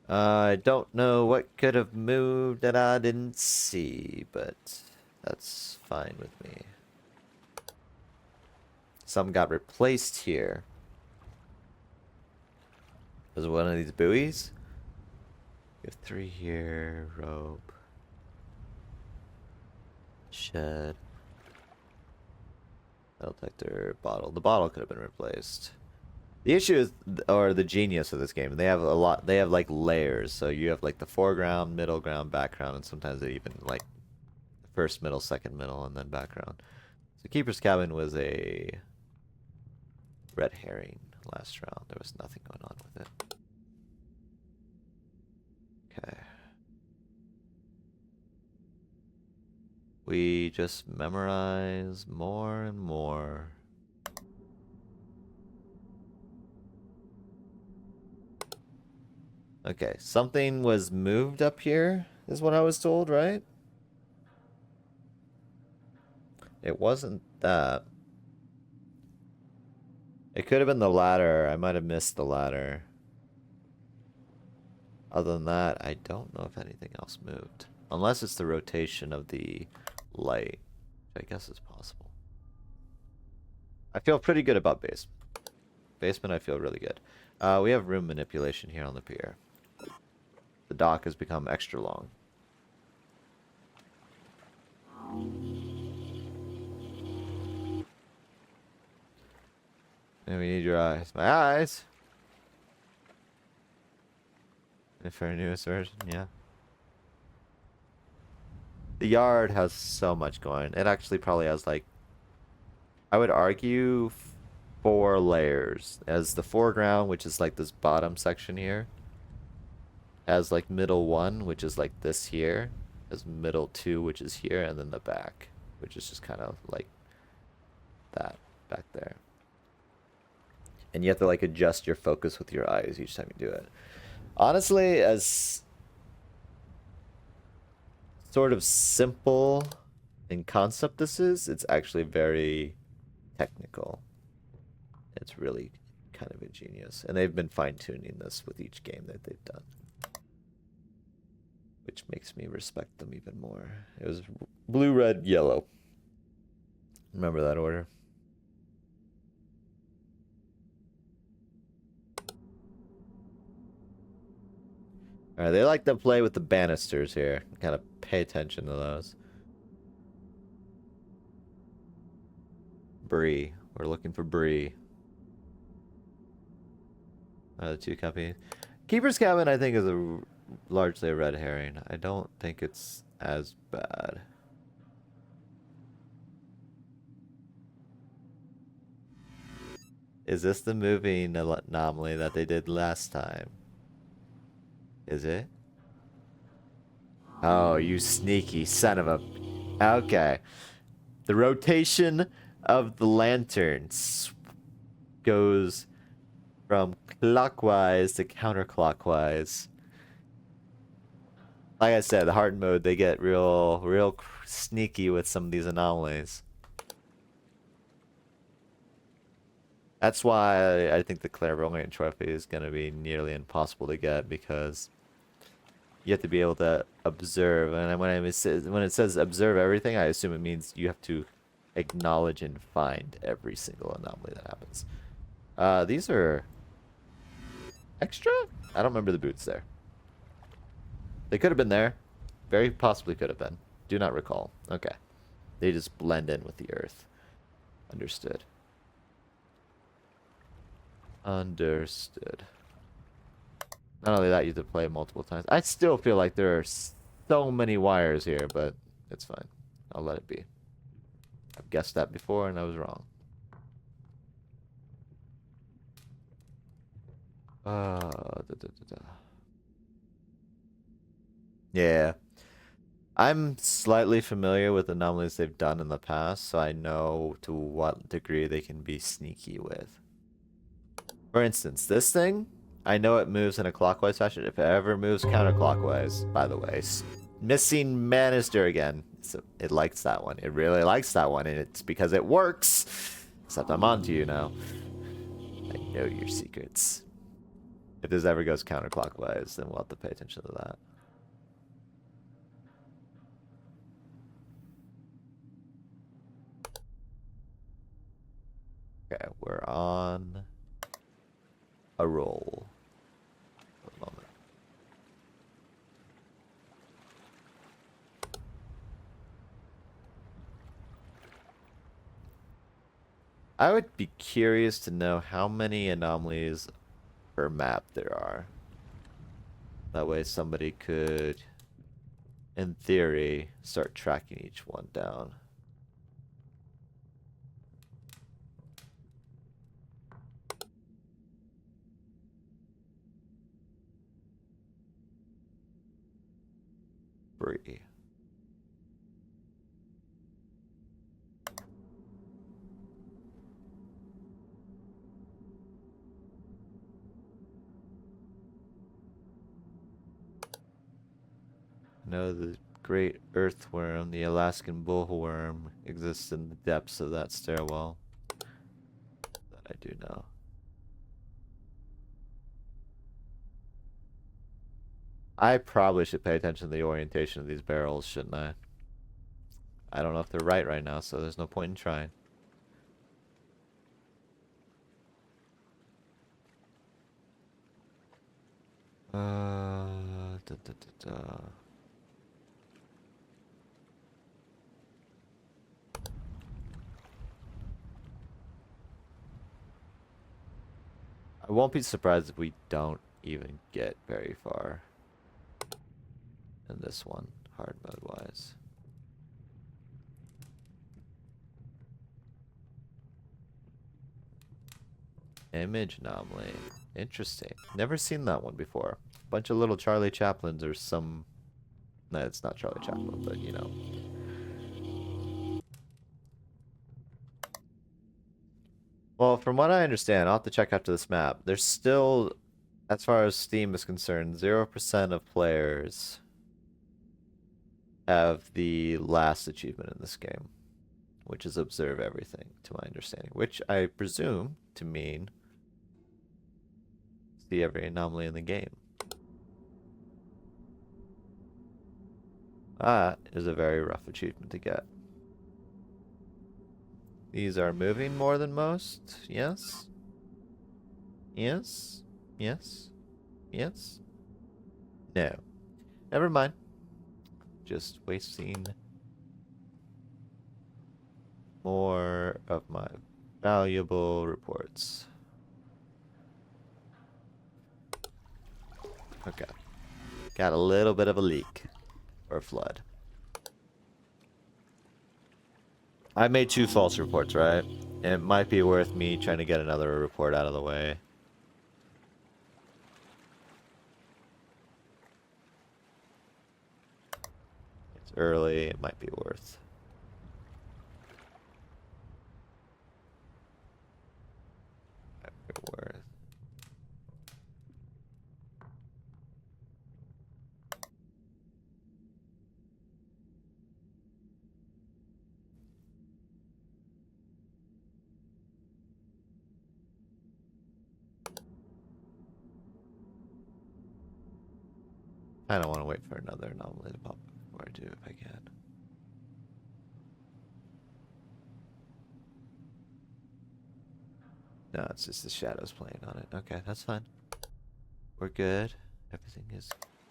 I don't know what could have moved that I didn't see, but that's fine with me. Some got replaced here. Was it one of these buoys? We have three here, rope. Shed. Metal detector, bottle. The bottle could have been replaced. The issue is, or the genius of this game, they have like layers. So you have like the foreground, middle ground, background, and sometimes they even like first middle, second middle, and then background. So Keeper's Cabin was a red herring last round. There was nothing going on with it. Okay. We just memorize more and more. Okay, something was moved up here, is what I was told, right? It wasn't that. It could have been the ladder. I might have missed the ladder. Other than that, I don't know if anything else moved. Unless it's the rotation of the light, which I guess is possible. I feel pretty good about basement. Basement, I feel really good. We have room manipulation here on the pier. The dock has become extra long. And we need your eyes. My eyes! For our newest version, yeah. The yard has so much going. It actually probably has like, I would argue 4 layers. As the foreground, which is like this bottom section here. As like middle 1, which is like this here. As middle 2, which is here, and then the back, which is just kind of like that back there. And you have to like adjust your focus with your eyes each time you do it. Honestly, as sort of simple in concept this is, it's actually very technical. It's really kind of ingenious. And they've been fine-tuning this with each game that they've done. Which makes me respect them even more. It was blue, red, yellow. Remember that order? Alright, they like to play with the banisters here. Kind of pay attention to those. Bree. We're looking for Bree. The two companies. Keeper's Cabin, I think, is largely a red herring. I don't think it's as bad. Is this the moving anomaly that they did last time? Is it? Oh, you sneaky son of a... Okay. The rotation of the lanterns goes from clockwise to counterclockwise. Like I said, the hard mode, they get real sneaky with some of these anomalies. That's why I think the clairvoyant trophy is going to be nearly impossible to get, because you have to be able to observe. And when it says observe everything, I assume it means you have to acknowledge and find every single anomaly that happens. These are extra? I don't remember the boots there. They could have been there. Very possibly could have been. Do not recall. Okay. They just blend in with the earth. Understood. Understood. Not only that, you have to play multiple times. I still feel like there are so many wires here, but it's fine. I'll let it be. I've guessed that before and I was wrong. Yeah. I'm slightly familiar with anomalies they've done in the past, so I know to what degree they can be sneaky with. For instance, this thing, I know it moves in a clockwise fashion. If it ever moves counterclockwise, by the way, missing Manister again. So it likes that one. It really likes that one, and it's because it works. Except I'm on to you now. I know your secrets. If this ever goes counterclockwise, then we'll have to pay attention to that. Okay, we're on a roll for the moment. I would be curious to know how many anomalies per map there are. That way somebody could, in theory, start tracking each one down. Furry. No, the great earthworm, the Alaskan bullworm, exists in the depths of that stairwell. That I do know. I probably should pay attention to the orientation of these barrels, shouldn't I? I don't know if they're right now, so there's no point in trying. Da, da, da, da. I won't be surprised if we don't even get very far in this one, hard mode wise. Image anomaly. Interesting. Never seen that one before. Bunch of little Charlie Chaplins or some... No, it's not Charlie Chaplin, but you know. Well, from what I understand, I'll have to check after this map. There's still, as far as Steam is concerned, 0% of players have the last achievement in this game, which is observe everything, to my understanding. Which I presume to mean see every anomaly in the game. That is a very rough achievement to get. These are moving more than most. Yes. Yes. Yes. Yes. No. Never mind. Just wasting more of my valuable reports. Okay. Got a little bit of a leak. Or a flood. I made 2 false reports, right? It might be worth me trying to get another report out of the way. It's early, it might be worth. Might be worth. I don't want to wait for another anomaly to pop up before I do if I can. No, it's just the shadows playing on it. Okay, that's fine. We're good. Everything is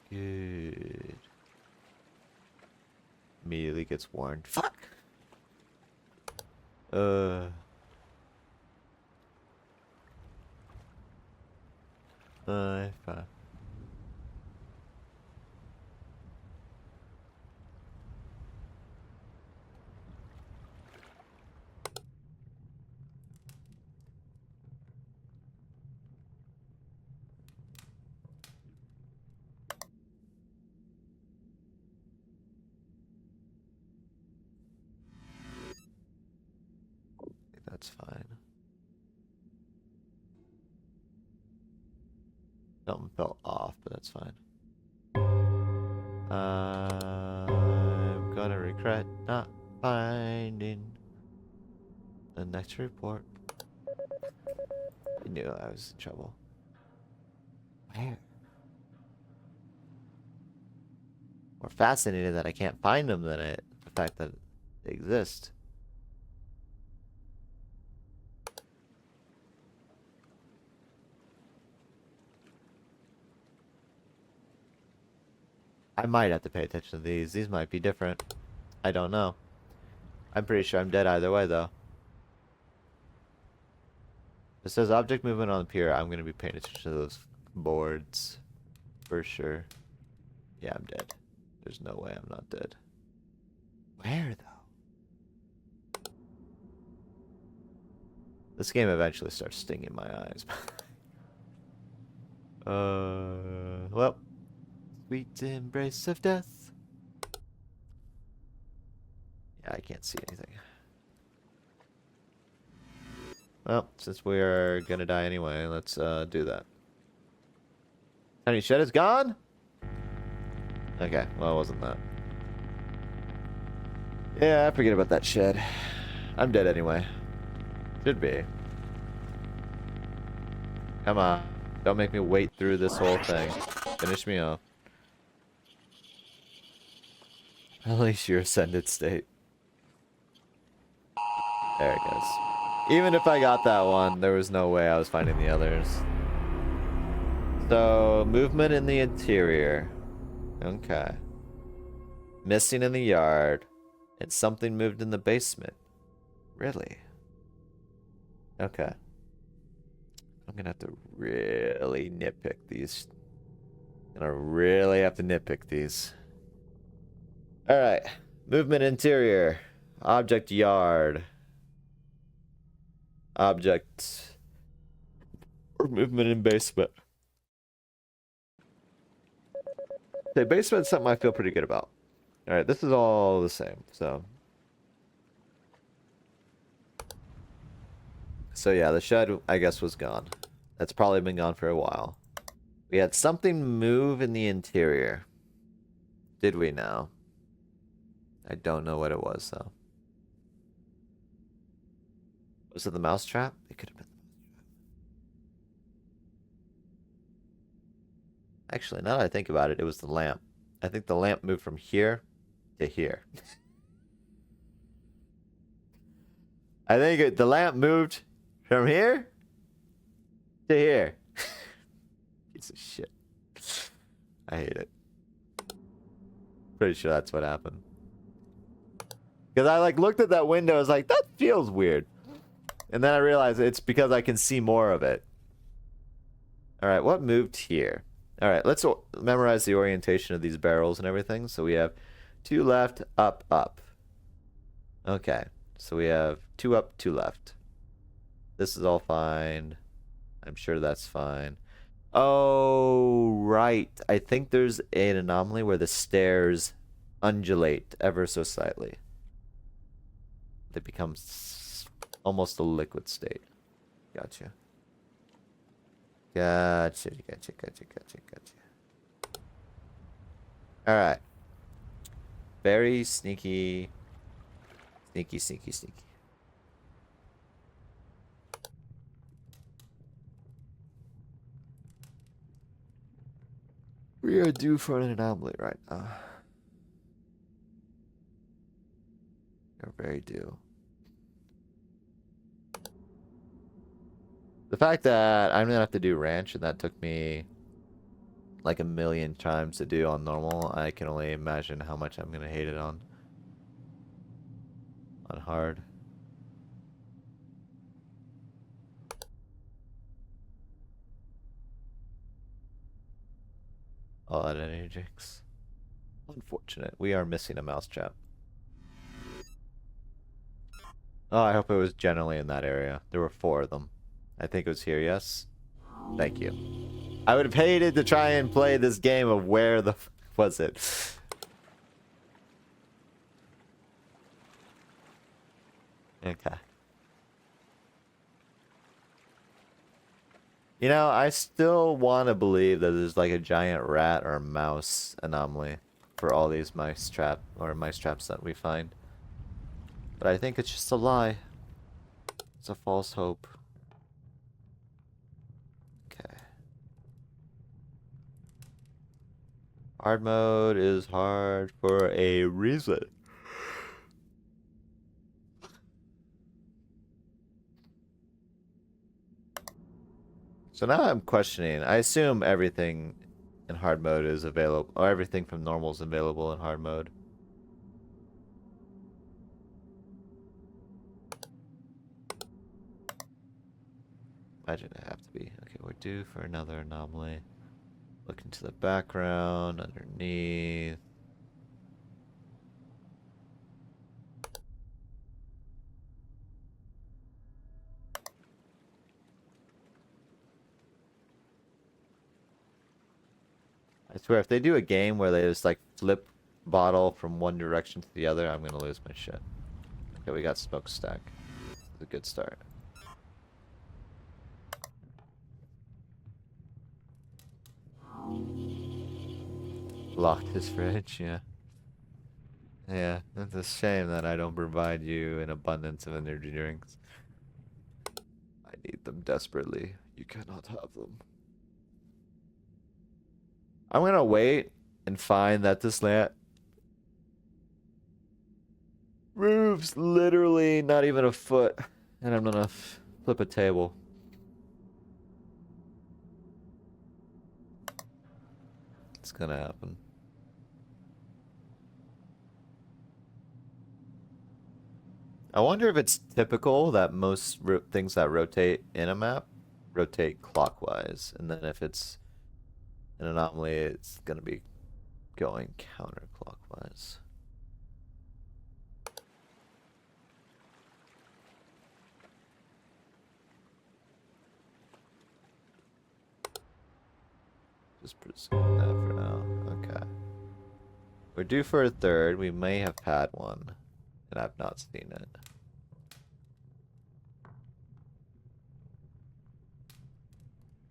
good. Immediately gets warned. Fuck! Fine. That's fine. Something felt off, but that's fine. I'm gonna regret not finding the next report. I knew I was in trouble. Where? More fascinated that I can't find them than the fact that they exist. I might have to pay attention to these. These might be different. I don't know. I'm pretty sure I'm dead either way, though. It says object movement on the pier. I'm going to be paying attention to those boards. For sure. Yeah, I'm dead. There's no way I'm not dead. Where, though? This game eventually starts stinging my eyes. Well. Sweet embrace of death. Yeah, I can't see anything. Well, since we are gonna die anyway, let's do that. Honey shed is gone? Okay, well it wasn't that. Yeah, I forget about that shed. I'm dead anyway. Should be. Come on. Don't make me wait through this whole thing. Finish me off. Unleash your ascended state. There it goes. Even if I got that one, there was no way I was finding the others. So, movement in the interior. Okay. Missing in the yard. And something moved in the basement. Really? Okay. I'm gonna have to really nitpick these. I'm gonna really have to nitpick these. Alright. Movement interior. Object yard. Object. Or movement in basement. Okay, basement's something I feel pretty good about. Alright, this is all the same, so. So yeah, the shed, I guess, was gone. That's probably been gone for a while. We had something move in the interior. Did we now? I don't know what it was, though. Was it the mousetrap? It could have been the mousetrap. Actually, now that I think about it, it was the lamp. I think the lamp moved from here to here. I think the lamp moved from here to here. Piece of shit. I hate it. Pretty sure that's what happened. Because I looked at that window, I was like, that feels weird. And then I realized it's because I can see more of it. Alright, what moved here? All right, let's memorize the orientation of these barrels and everything. So we have 2 left, up, up. Okay, so we have 2 up, 2 left. This is all fine. I'm sure that's fine. Oh, right. I think there's an anomaly where the stairs undulate ever so slightly. They become almost a liquid state. Gotcha. Gotcha. Alright. Very sneaky. Sneaky. We are due for an anomaly right now. We're very due. The fact that I'm gonna have to do ranch and that took me like a million times to do on normal, I can only imagine how much I'm gonna hate it on hard. All that energy drinks. Unfortunate. We are missing a mousetrap. Oh, I hope it was generally in that area. There were 4 of them. I think it was here, yes? Thank you. I would have hated to try and play this game of where the f was it. Okay. You know, I still want to believe that there's like a giant rat or mouse anomaly for all these mice traps that we find. But I think it's just a lie. It's a false hope. Okay. Hard mode is hard for a reason. So now I'm questioning. I assume everything in hard mode is available, or everything from normal is available in hard mode. Imagine it have to be. Okay, we're due for another anomaly. Look into the background, underneath. I swear, if they do a game where they just like flip bottle from one direction to the other, I'm gonna lose my shit. Okay, we got smokestack. It's a good start. Locked his fridge, yeah. Yeah, it's a shame that I don't provide you an abundance of energy drinks. I need them desperately. You cannot have them. I'm gonna wait and find that this land moves literally not even a foot, and I'm gonna flip a table. It's gonna happen. I wonder if it's typical that most things that rotate in a map rotate clockwise, and then if it's an anomaly, it's gonna be going counterclockwise. Just presume that for now. Okay. We're due for a third. We may have had one, and I've not seen it.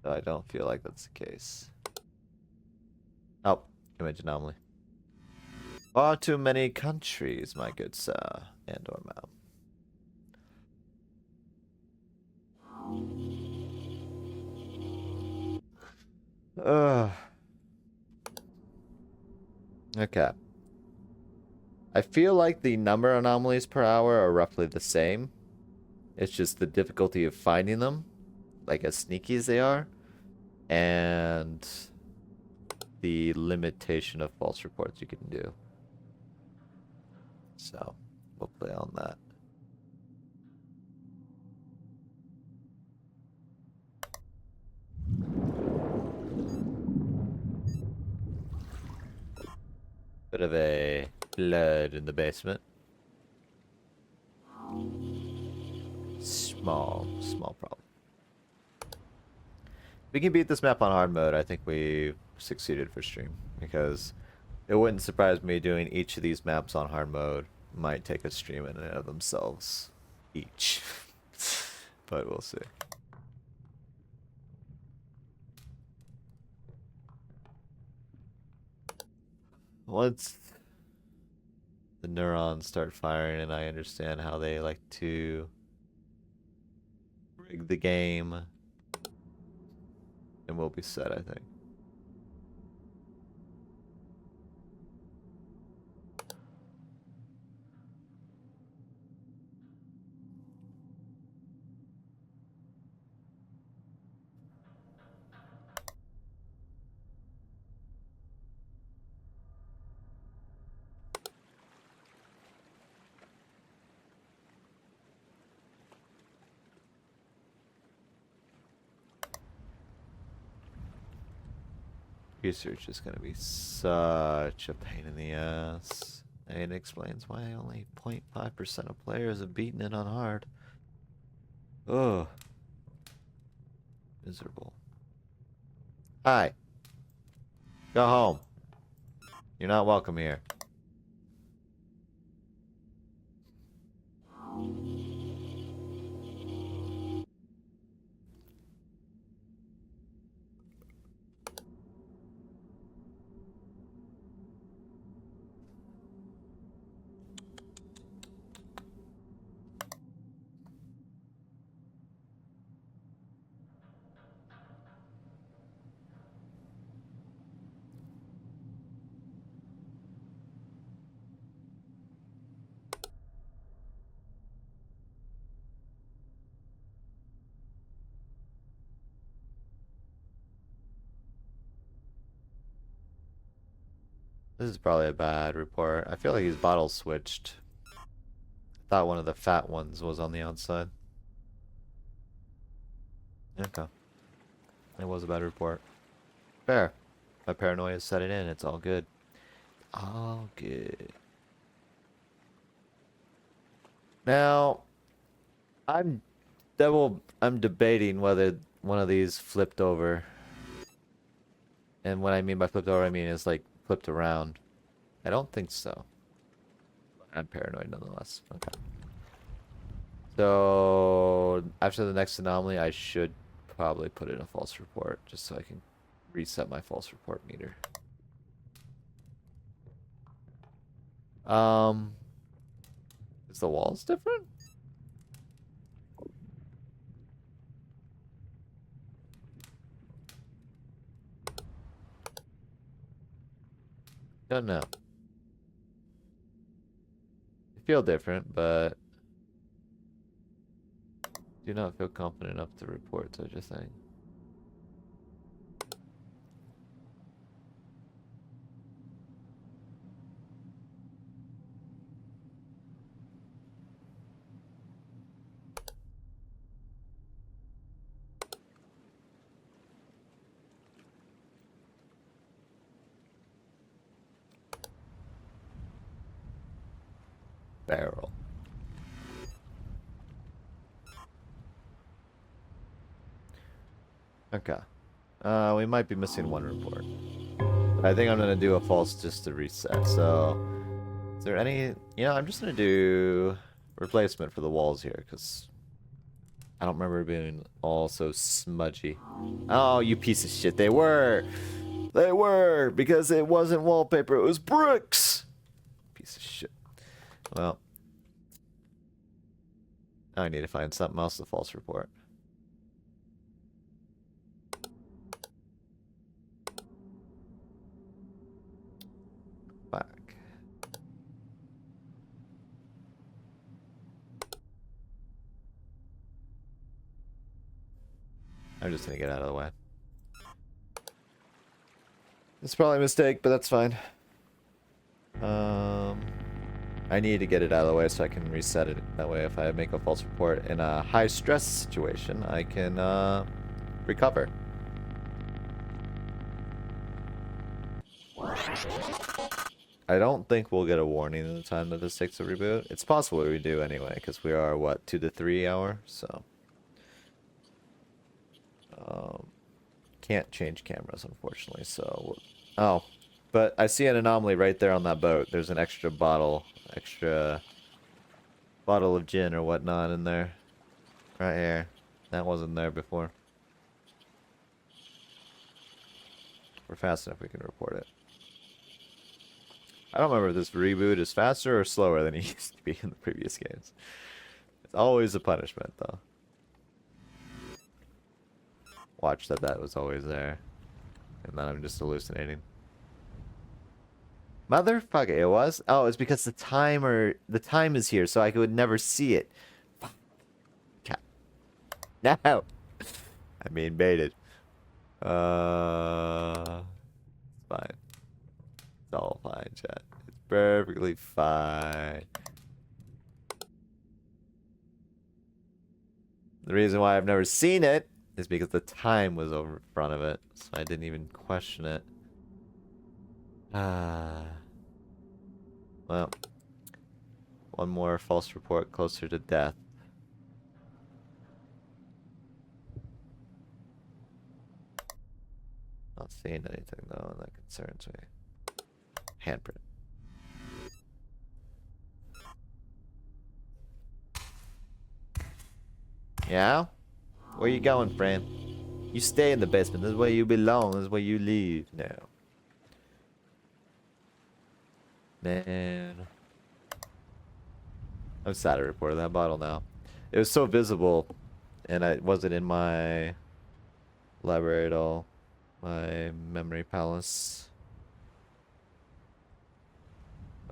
So I don't feel like that's the case. Oh, image anomaly. Far too many countries, my good sir, and or ma'am. Okay. I feel like the number of anomalies per hour are roughly the same. It's just the difficulty of finding them, like as sneaky as they are, and the limitation of false reports you can do. So, we'll play on that. Bit of a flood in the basement. Small problem. If we can beat this map on hard mode, I think we've succeeded for stream. Because it wouldn't surprise me doing each of these maps on hard mode might take a stream in and of themselves. Each. But we'll see. Once the neurons start firing and I understand how they like to rig the game, then we'll be set, I think. Research is going to be such a pain in the ass. And it explains why only 0.5% of players have beaten it on hard. Ugh. Miserable. Hi. Go home. You're not welcome here. This is probably a bad report. I feel like he's bottle switched. I thought one of the fat ones was on the outside. Okay. It was a bad report. Fair. My paranoia set it in. It's all good. All good. Now, I'm debating whether one of these flipped over. And what I mean by flipped over, I mean is like flipped around. I don't think so. I'm paranoid nonetheless. Okay. So after the next anomaly, I should probably put in a false report just so I can reset my false report meter. Is the walls different? Don't know. They feel different, but do not feel confident enough to report such a thing. Barrel. Okay. We might be missing one report. I think I'm gonna do a false just to reset. So, is there any? You know, I'm just gonna do replacement for the walls here because I don't remember being all so smudgy. Oh, you piece of shit! They were because it wasn't wallpaper; it was bricks. Piece of shit. Well, I need to find something else to false report. Back. I'm just gonna get out of the way. It's probably a mistake, but that's fine. I need to get it out of the way so I can reset it. That way, if I make a false report in a high-stress situation, I can recover. I don't think we'll get a warning in the time that this takes a reboot. It's possible we do anyway, because we are, what, 2 to 3 hour? So. Can't change cameras, unfortunately, so... Oh, but I see an anomaly right there on that boat. There's an extra bottle of gin or whatnot in there. Right here. That wasn't there before. We're fast enough, we can report it. I don't remember if this reboot is faster or slower than it used to be in the previous games. It's always a punishment, though. Watch that was always there. And then I'm just hallucinating. Motherfucker, it was? Oh, it's because the time is here, so I would never see it. No! I'm being baited. It's fine. It's all fine, chat. It's perfectly fine. The reason why I've never seen it is because the time was over in front of it, so I didn't even question it. Well, one more false report closer to death. Not seeing anything though, and that concerns me. Handprint. Yeah? Where you going, friend? You stay in the basement. This is where you belong. This is where you live now. Man. I'm sad I reported that bottle now. It was so visible, and it wasn't in my library at all. My memory palace.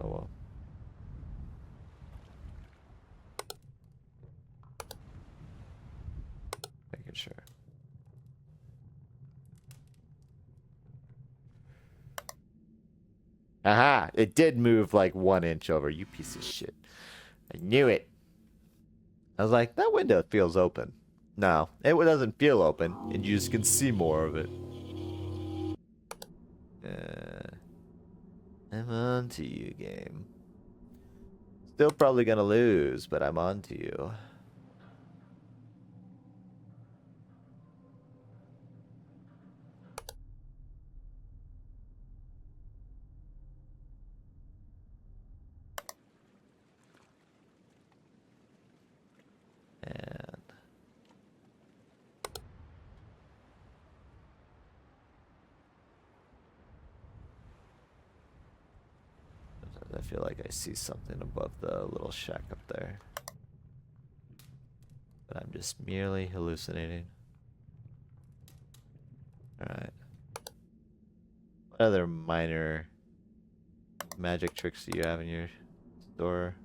Oh well. Making sure. Aha! It did move like 1 inch over. You piece of shit. I knew it. I was like, that window feels open. No, it doesn't feel open, and you just can see more of it. I'm on to you, game. Still probably gonna lose, but I'm on to you. And I feel like I see something above the little shack up there. But I'm just merely hallucinating. Alright. What other minor magic tricks do you have in your store?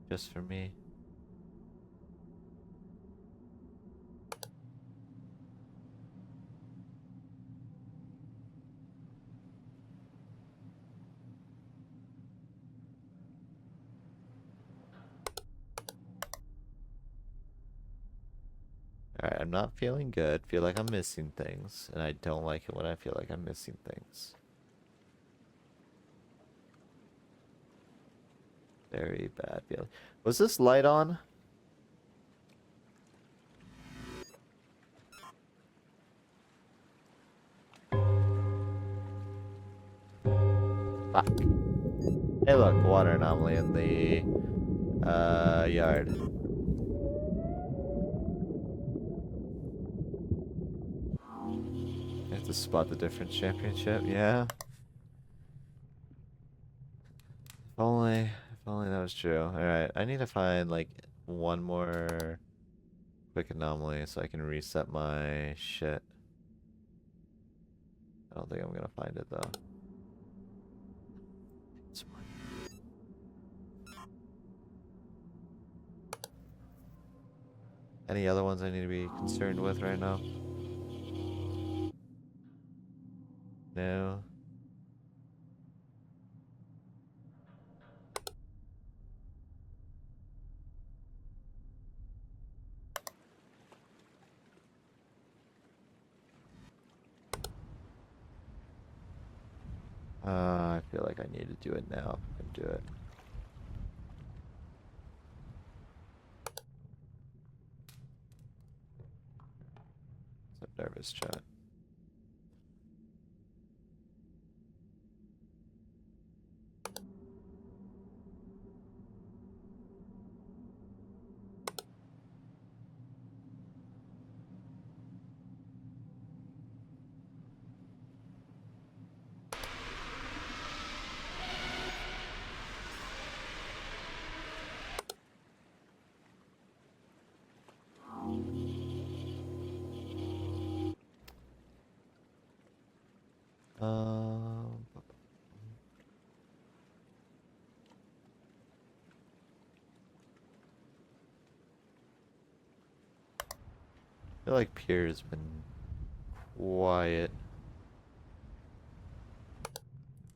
Just for me? Alright, I'm not feeling good. Feel like I'm missing things. And I don't like it when I feel like I'm missing things. Very bad feeling. Was this light on? Fuck. Hey look, water anomaly in the yard. You have to spot the different championship, yeah. If only that was true. Alright, I need to find like one more quick anomaly so I can reset my shit. I don't think I'm gonna find it though. Any other ones I need to be concerned with right now? No. feel like I need to do it now. And do it. I'm nervous, chat. I feel like Pierre's been quiet.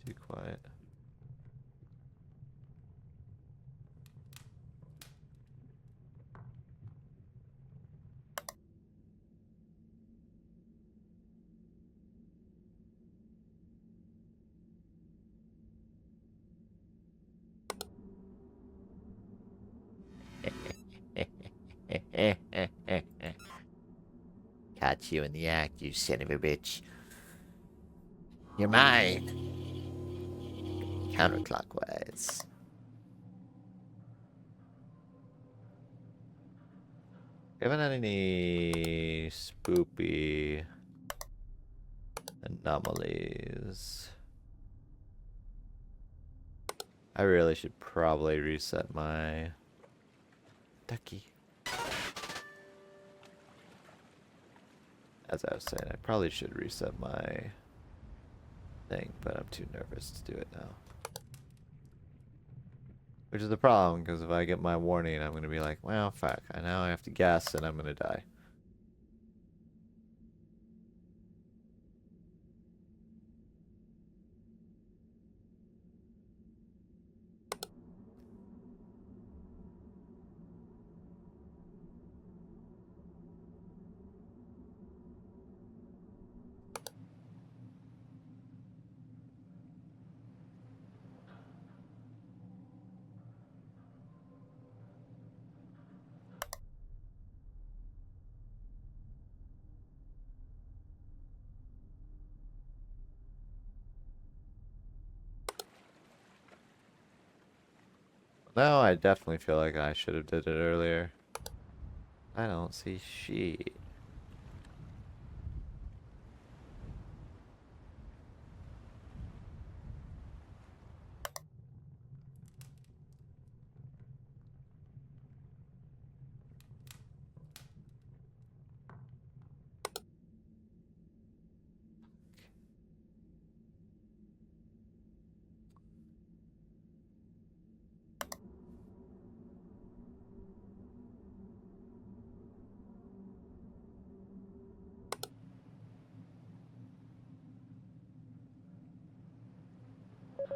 Too quiet. Caught you in the act, you son of a bitch. You're mine. Counterclockwise. Haven't had any spoopy anomalies. I really should probably reset my ducky. As I was saying, I probably should reset my thing, but I'm too nervous to do it now. Which is the problem, because if I get my warning, I'm going to be like, well, fuck, I now have to guess and I'm going to die. No, I definitely feel like I should have did it earlier. I don't see shit.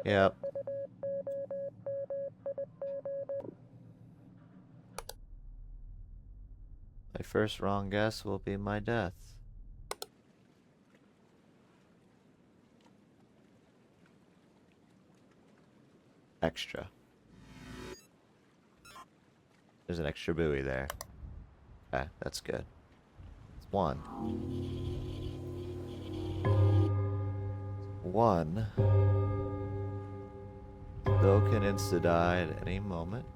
Yep. My first wrong guess will be my death. Extra. There's an extra buoy there. Okay, that's good. It's one. One. Though can insta-die at any moment.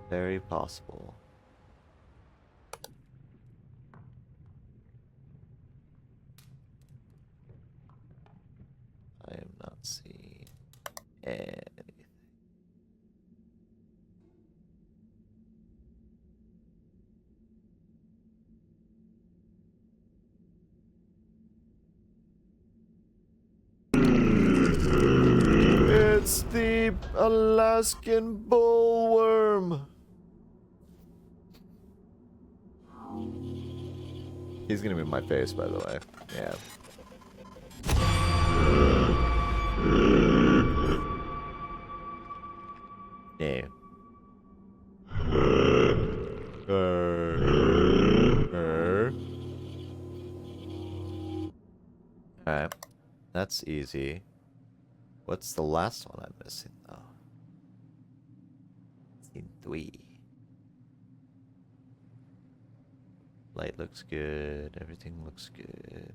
Very possible. I am not seeing anything. It's the Alaskan bullworm. He's gonna be in my face, by the way. Yeah. Yeah. Alright. That's That's easy. What's the last one I'm missing, though? Scene 3. Light looks good. Everything looks good.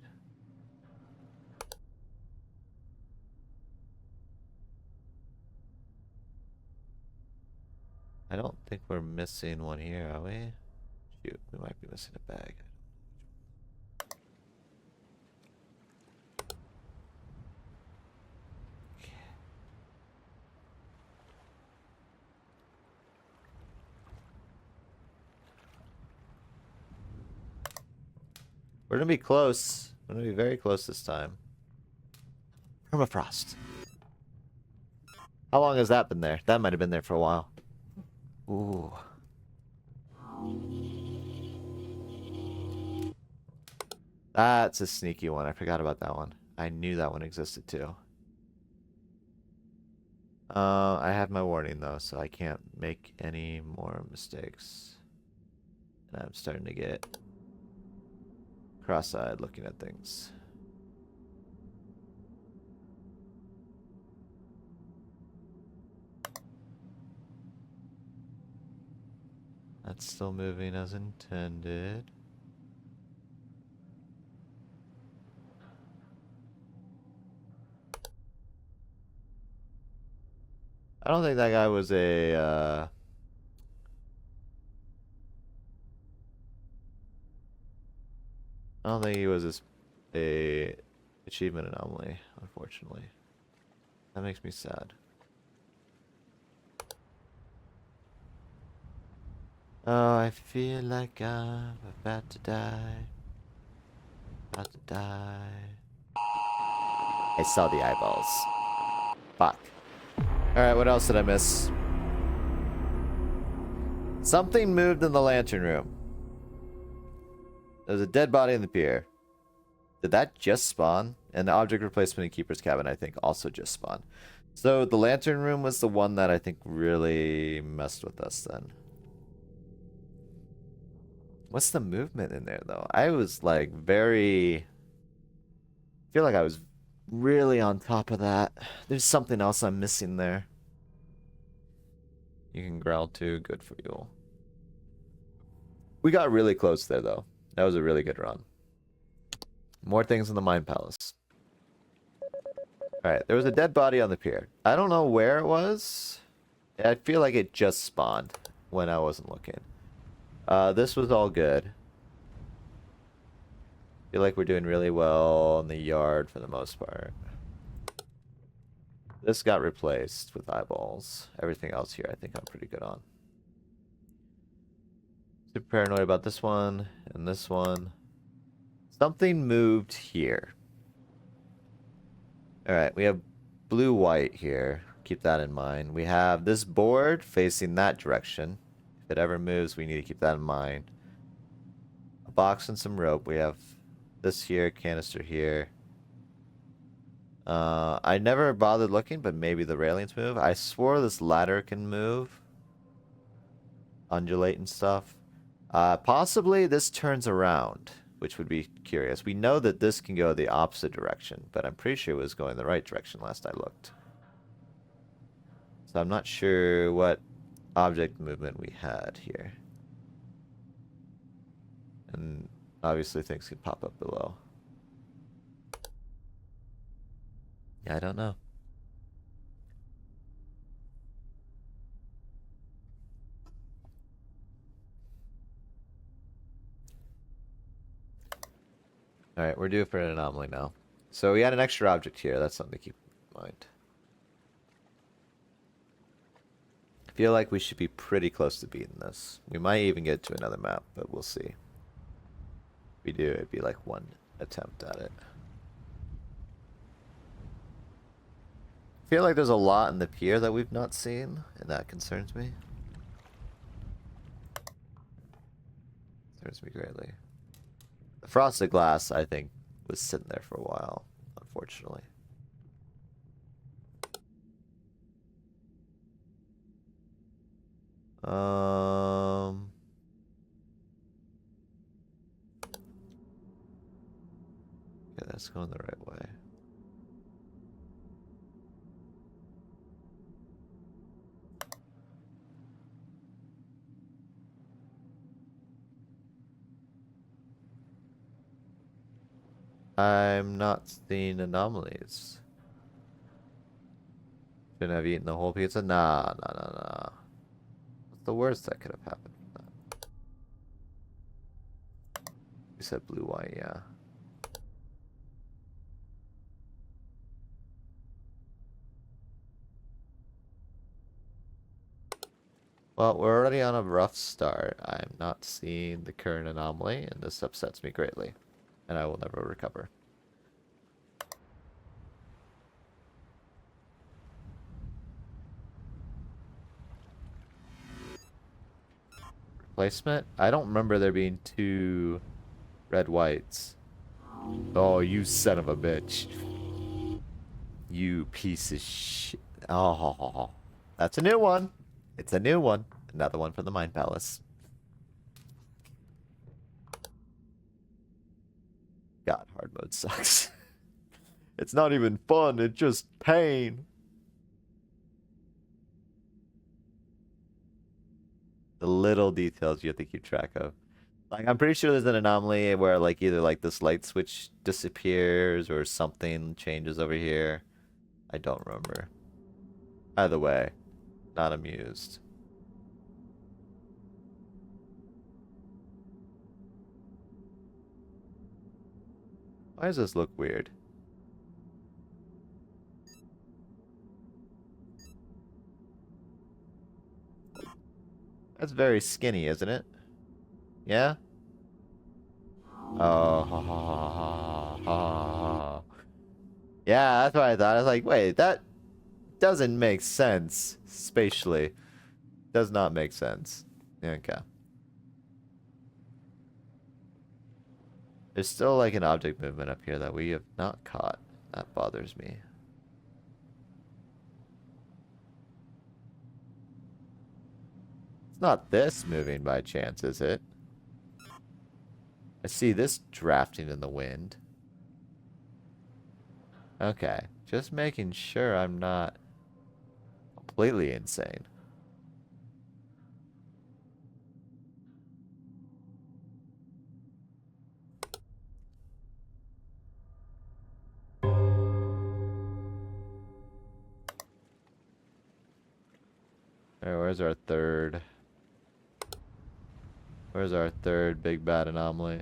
I don't think we're missing one here, are we? Shoot, we might be missing a bag. We're gonna be close. We're gonna be very close this time. Permafrost. How long has that been there? That might have been there for a while. Ooh. That's a sneaky one. I forgot about that one. I knew that one existed too. I have my warning though, so I can't make any more mistakes. And I'm starting to get cross-eyed looking at things. That's still moving as intended. I don't think that guy was a, I don't think he was a achievement anomaly, unfortunately. That makes me sad. Oh, I feel like I'm about to die. About to die. I saw the eyeballs. Fuck. Alright, what else did I miss? Something moved in the lantern room. There's a dead body in the pier. Did that just spawn? And the object replacement in Keeper's Cabin, I think, also just spawned. So the lantern room was the one that I think really messed with us then. What's the movement in there, though? I was, like, I feel like I was really on top of that. There's something else I'm missing there. You can growl too. Good for you. We got really close there, though. That was a really good run. More things in the Mind Palace. Alright, there was a dead body on the pier. I don't know where it was. I feel like it just spawned when I wasn't looking. This was all good. Feel like we're doing really well in the yard for the most part. This got replaced with eyeballs. Everything else here I think I'm pretty good on. Super paranoid about this one and this one. Something moved here. Alright, we have blue-white here. Keep that in mind. We have this board facing that direction. If it ever moves, we need to keep that in mind. A box and some rope. We have this here, canister here. I never bothered looking, but maybe the railings move. I swore this ladder can move. Undulate and stuff. Possibly this turns around, which would be curious. We know that this can go the opposite direction, but I'm pretty sure it was going the right direction last I looked. So I'm not sure what object movement we had here. And obviously things can pop up below. Yeah, I don't know. Alright, we're due for an anomaly now. So we had an extra object here. That's something to keep in mind. I feel like we should be pretty close to beating this. We might even get to another map, but we'll see. If we do, it'd be like one attempt at it. I feel like there's a lot in the pier that we've not seen, and that concerns me. Concerns me greatly. The frosted glass, I think, was sitting there for a while, unfortunately. Yeah, that's going the right way. I'm not seeing anomalies. Shouldn't have eaten the whole pizza? Nah, nah, nah, nah. What's the worst that could have happened from that? You said blue white, yeah. Well, we're already on a rough start. I'm not seeing the current anomaly, and this upsets me greatly. And I will never recover. Replacement? I don't remember there being 2 red whites. Oh, you son of a bitch. You piece of shit. Oh, that's a new one. It's a new one. Another one from the Mind Palace. God, hard mode sucks. It's not even fun, it's just pain. The little details you have to keep track of. Like, I'm pretty sure there's an anomaly where, like, either, like, this light switch disappears or something changes over here. I don't remember. Either way, not amused. Why does this look weird? That's very skinny, isn't it? Yeah? Oh, yeah, that's what I thought. I was like, wait, that doesn't make sense spatially. Does not make sense. Okay. There's still like an object movement up here that we have not caught. That bothers me. It's not this moving by chance, is it? I see this drafting in the wind. Okay. Just making sure I'm not completely insane. Alright, where's our third? Where's our third big bad anomaly?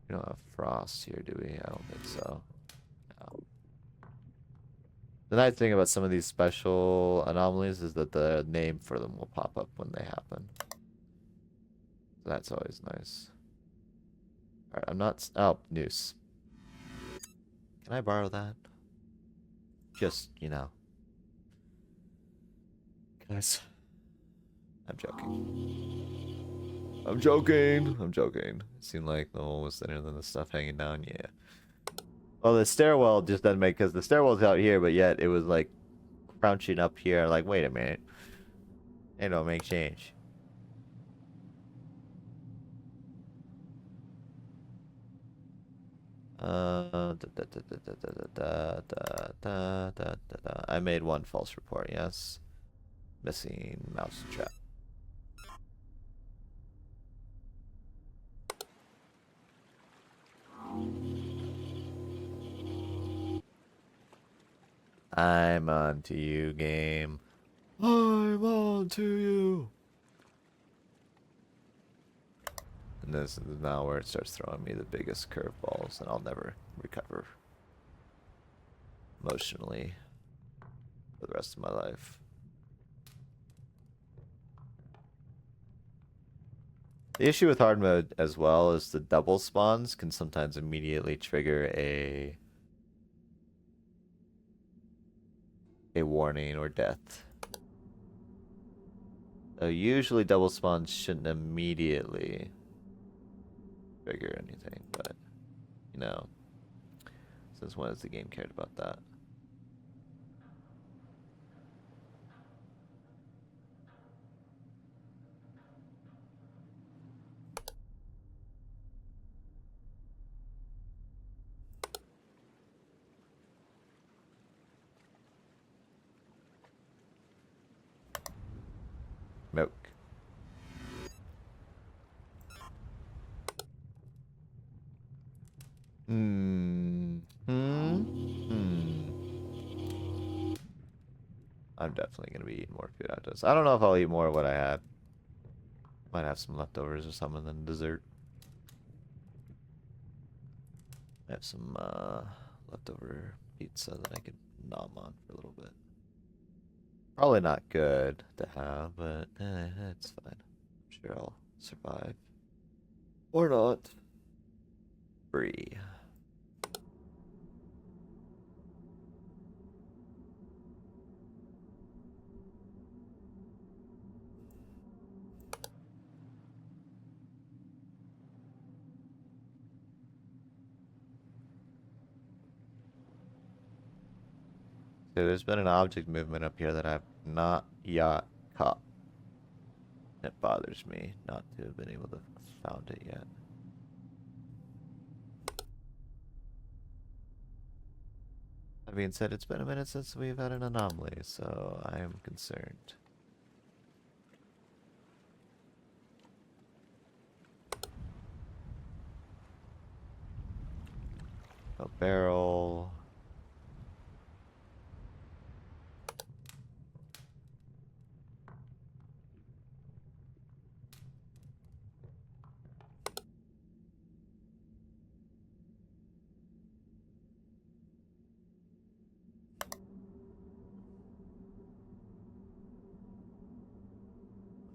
We don't have frost here, do we? I don't think so. No. The nice thing about some of these special anomalies is that the name for them will pop up when they happen. So that's always nice. Alright, I'm not... Oh, noose. Can I borrow that? Just, you know. Guys. I'm joking. I'm joking. I'm joking. It seemed like the hole was thinner than the stuff hanging down. Yeah. Well, the stairwell just doesn't make... Because the stairwell's out here, but yet it was like crouching up here. Like, wait a minute. It don't make change. I made one false report, yes. Missing mouse trap. I'm on to you, game. I'm on to you. And this is now where it starts throwing me the biggest curveballs, and I'll never recover emotionally for the rest of my life. The issue with hard mode as well is the double spawns can sometimes immediately trigger a warning or death. So usually double spawns shouldn't immediately trigger anything, but you know, since when has the game cared about that? Hmm. I'm definitely gonna be eating more food after this. I don't know if I'll eat more of what I had. Might have some leftovers or something than dessert. I have some leftover pizza that I could nom on for a little bit. Probably not good to have, but it's fine. I'm sure I'll survive. Or not. Free. So there's been an object movement up here that I've not yet caught. It bothers me not to have been able to found it yet. That being said, it's been a minute since we've had an anomaly, so I am concerned. A barrel.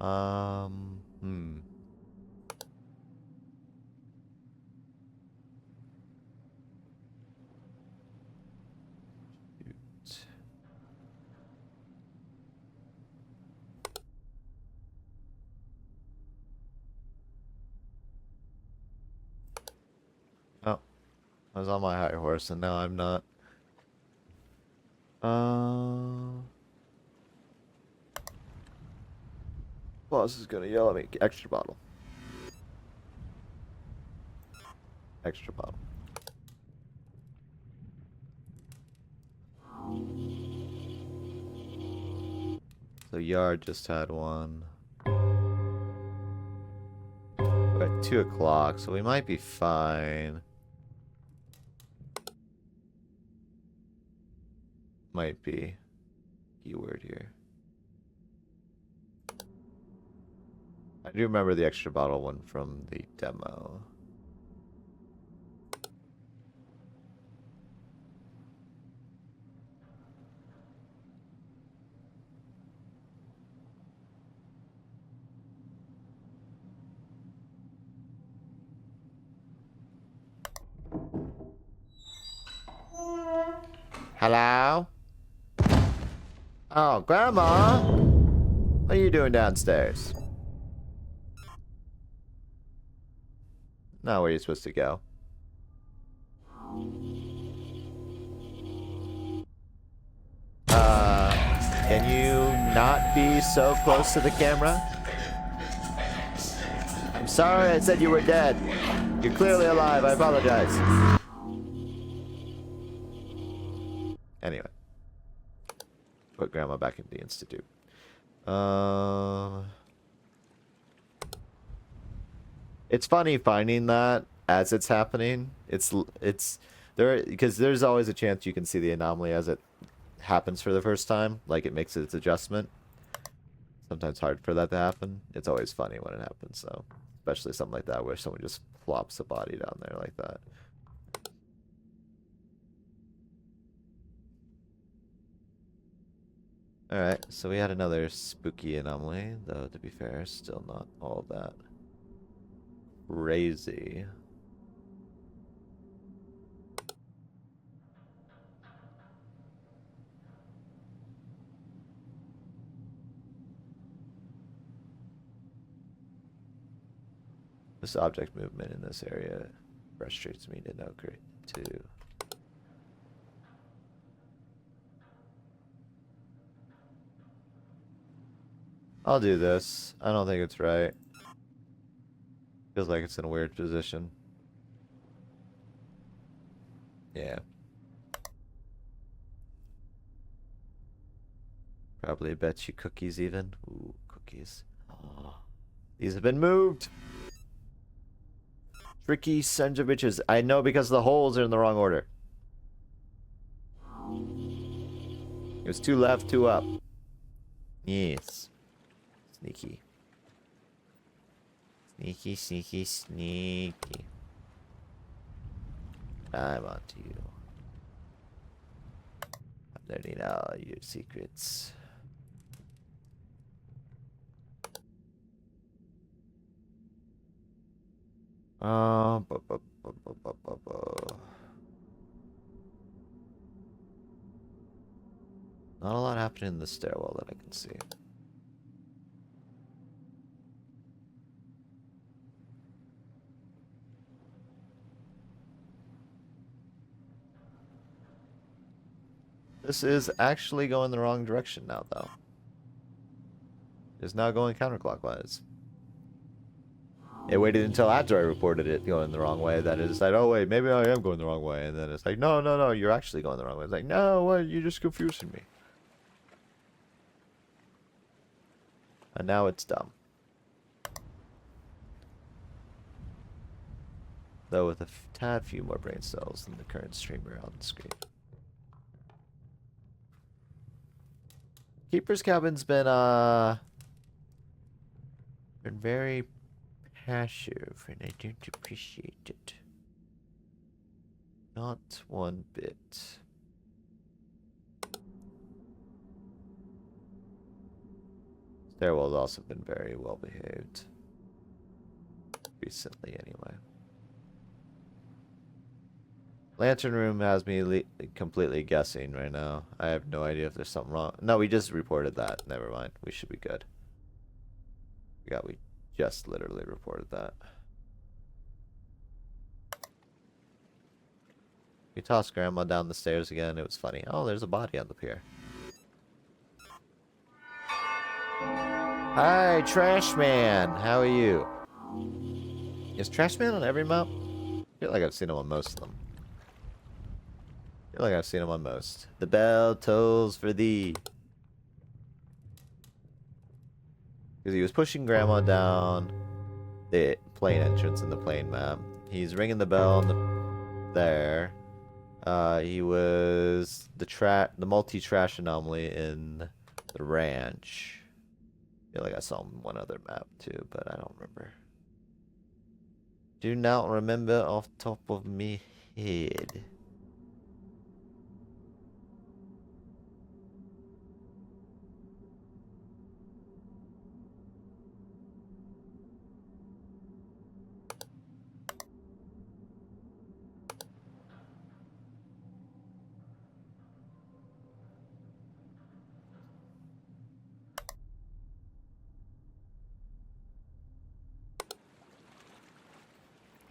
Hmm. Shoot. Oh, I was on my high horse and now I'm not. Boss is gonna yell at me. Extra bottle. Extra bottle. So Yard just had one. We're at 2 o'clock, so we might be fine. Might be. Keyword here. I do remember the extra bottle one from the demo. Hello? Oh, Grandma! What are you doing downstairs? Not where you're supposed to go. Can you not be so close to the camera? I'm sorry I said you were dead. You're clearly alive. I apologize. Anyway. Put Grandma back in the institute. It's funny finding that as it's happening. It's there because there's always a chance you can see the anomaly as it happens for the first time, like it makes its adjustment. Sometimes hard for that to happen. It's always funny when it happens, though. Especially something like that where someone just plops a body down there like that. Alright, so we had another spooky anomaly, though to be fair, still not all that crazy. This object movement in this area frustrates me to no great too. I'll do this. I don't think it's right. Feels like it's in a weird position. Yeah. Probably bet you cookies even. Ooh, cookies. Oh, these have been moved. Fricky sons of bitches. I know because the holes are in the wrong order. It was 2 left, 2 up. Yes. Sneaky. Sneaky, sneaky, sneaky. I'm on to you. I'm learning all your secrets. Not a lot happening in the stairwell that I can see. This is actually going the wrong direction now, though. It's now going counterclockwise. It waited until after I reported it going the wrong way that it decided, oh wait, maybe I am going the wrong way. And then it's like, no, no, no, you're actually going the wrong way. It's like, no, what? You're just confusing me. And now it's dumb. Though with a tad few more brain cells than the current streamer on the screen. Keeper's Cabin's been very passive, and I don't appreciate it. Not one bit. Stairwell's also been very well behaved. Recently, anyway. Lantern room has me completely guessing right now. I have no idea if there's something wrong. No, we just reported that. Never mind. We should be good. We just literally reported that. We tossed Grandma down the stairs again. It was funny. Oh, there's a body on the pier. Hi, Trash Man. How are you? Is Trash Man on every map? I feel like I've seen him on most of them. I feel like I've seen him on most. The bell tolls for thee. Because he was pushing Grandma down the plane entrance in the plane map. He's ringing the bell on there. He was the multi-trash anomaly in the ranch. I feel like I saw him in one other map too, but I don't remember. Do not remember off the top of me head.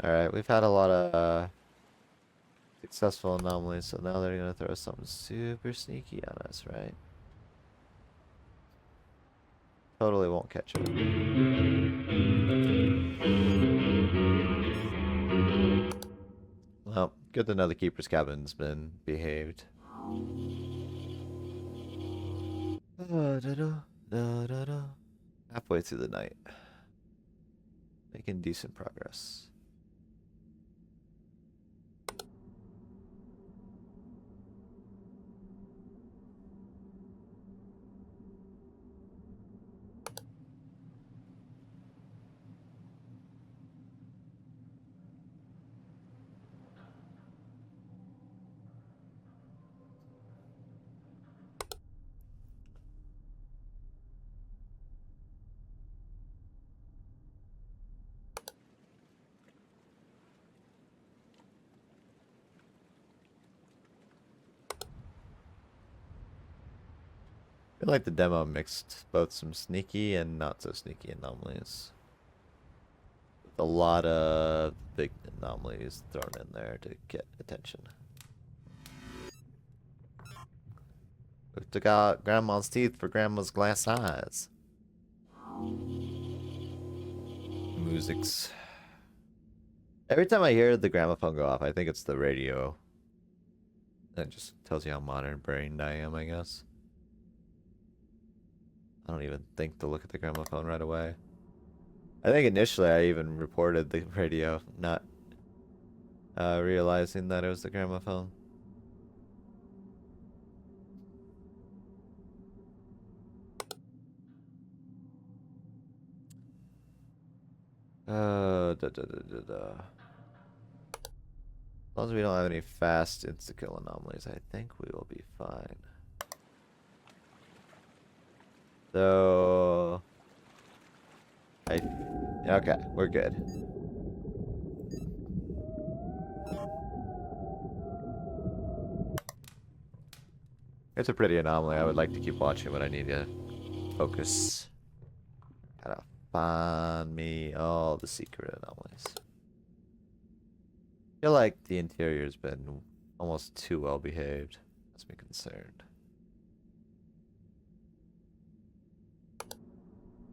Alright, we've had a lot of successful anomalies, so now they're gonna throw something super sneaky on us, right? Totally won't catch it. Well, good to know the Keeper's Cabin's been behaved. Halfway through the night. Making decent progress. I feel like the demo mixed both some sneaky and not so sneaky anomalies. A lot of big anomalies thrown in there to get attention. We took out Grandma's teeth for Grandma's glass eyes. Musics. Every time I hear the gramophone go off, I think it's the radio. That just tells you how modern brained I am, I guess. I don't even think to look at the gramophone right away. I think initially I even reported the radio, not realizing that it was the gramophone. As long as we don't have any fast insta-kill anomalies, I think we will be fine. So... okay, we're good. It's a pretty anomaly. I would like to keep watching, but I need to focus. Gotta find me all the secret anomalies. I feel like the interior's been almost too well behaved. That's me concerned.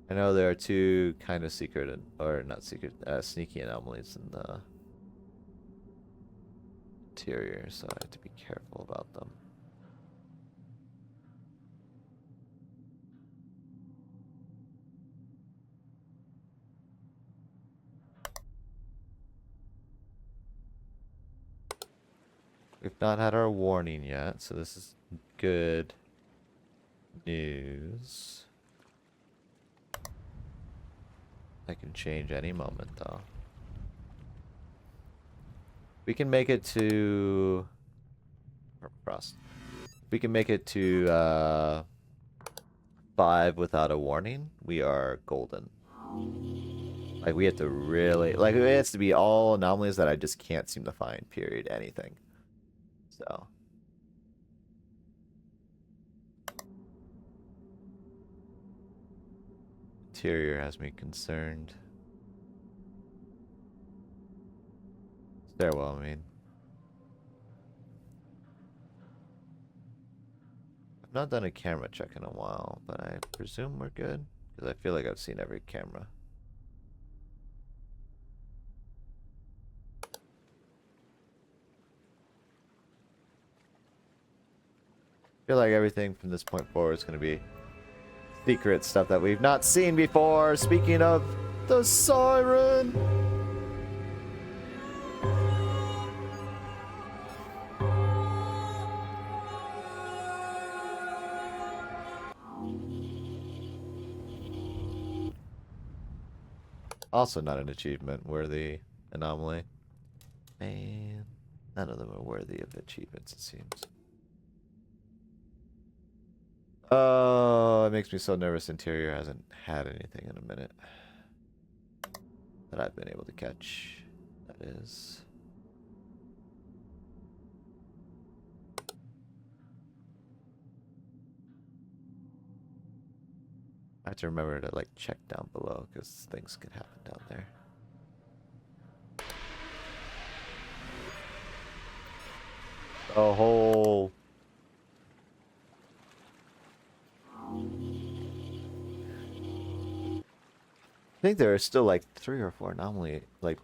I know there are two kind of secret, or not secret, sneaky anomalies in the interior, so I have to be careful about them. We've not had our warning yet, so this is good news. I can change any moment, though. We can make it to... Frost. We can make it to 5 without a warning. We are golden. Like, we have to really... Like, it has to be all anomalies that I just can't seem to find, period, anything. So... Interior has me concerned. Stairwell, I mean. I've not done a camera check in a while, but I presume we're good. Because I feel like I've seen every camera. I feel like everything from this point forward is going to be secret stuff that we've not seen before. Speaking of the siren. Also not an achievement worthy anomaly. Man, none of them are worthy of achievements, it seems. Oh, it makes me so nervous. Interior hasn't had anything in a minute that I've been able to catch. That is. I have to remember to like check down below because things could happen down there. A whole... I think there are still like 3 or 4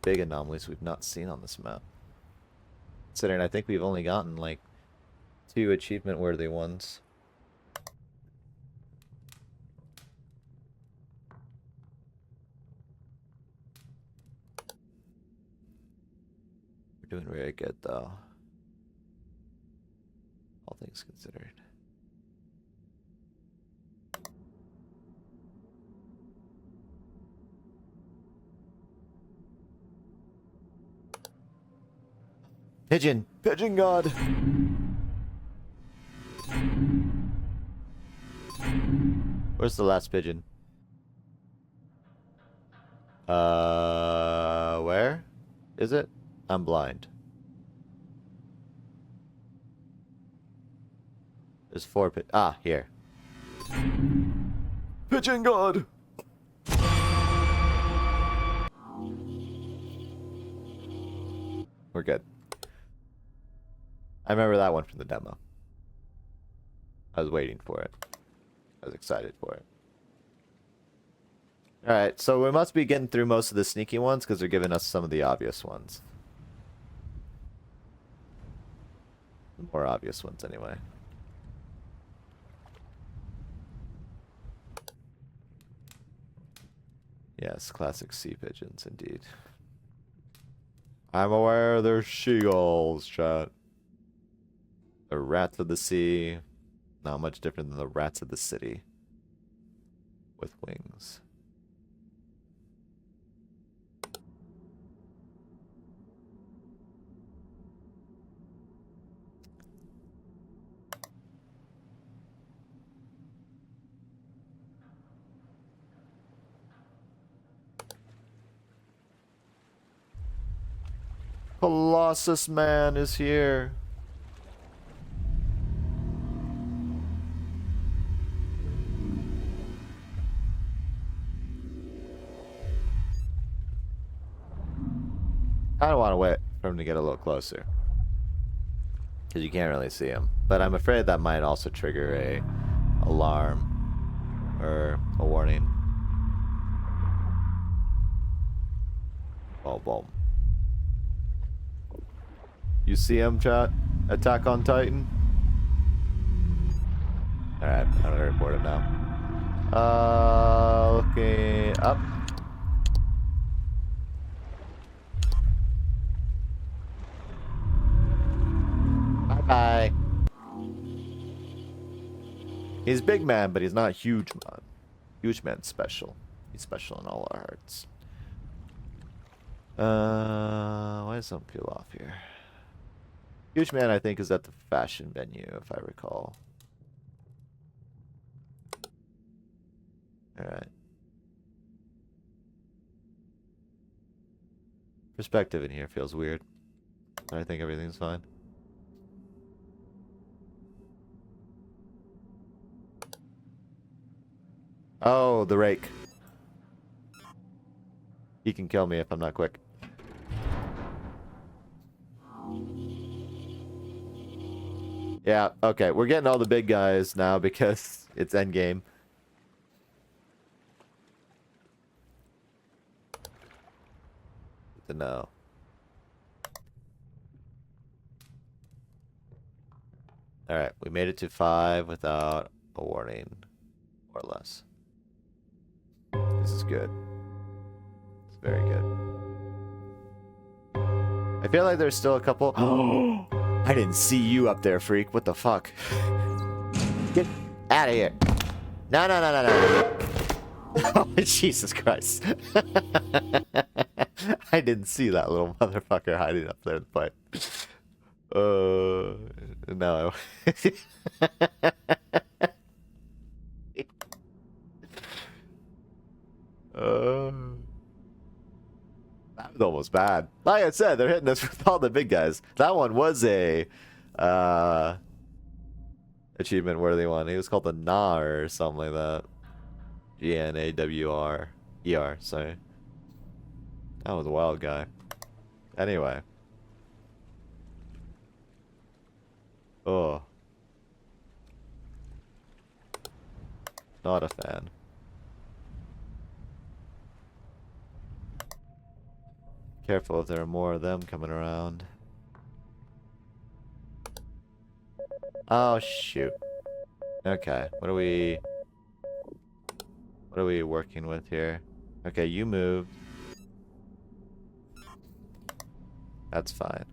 big anomalies we've not seen on this map. Considering I think we've only gotten like 2 achievement-worthy ones. We're doing very good though. All things considered. Pigeon! Pigeon God! Where's the last pigeon? Where is it? I'm blind. There's 4 ah, here. Pigeon God! We're good. I remember that one from the demo. I was waiting for it. I was excited for it. Alright, so we must be getting through most of the sneaky ones because they're giving us some of the obvious ones. The more obvious ones, anyway. Yes, classic sea pigeons, indeed. I'm aware there's seagulls, chat. The rats of the sea. Not much different than the rats of the city. With wings. Colossus Man is here. I don't want to wait for him to get a little closer. Because you can't really see him. But I'm afraid that might also trigger a alarm. Or a warning. Oh, boom. You see him, chat? Attack on Titan? Alright, I'm gonna report him now. Looking up. Bye-bye. He's big man, but he's not huge man. Huge man's special. He's special in all our hearts. Why does something peel off here? Huge man, I think, is at the fashion venue, if I recall. Alright. Perspective in here feels weird. But I think everything's fine. Oh, the rake. He can kill me if I'm not quick. Yeah, okay. We're getting all the big guys now because it's endgame. Good to know. Alright, we made it to 5 without a warning. Or less. This is good. It's very good. I feel like there's still a couple... Oh! I didn't see you up there, freak. What the fuck? Get out of here. No, no, no, no, no. Oh, Jesus Christ. I didn't see that little motherfucker hiding up there in the pipe. No. That was almost bad. Like I said, they're hitting us with all the big guys. That one was a achievement worthy one. He was called the Gnar or something like that. Gnawrer. Sorry. That was a wild guy. Anyway. Oh. Not a fan. Careful if there are more of them coming around. Oh shoot. Okay, what are we working with here? Okay, you moved. That's fine.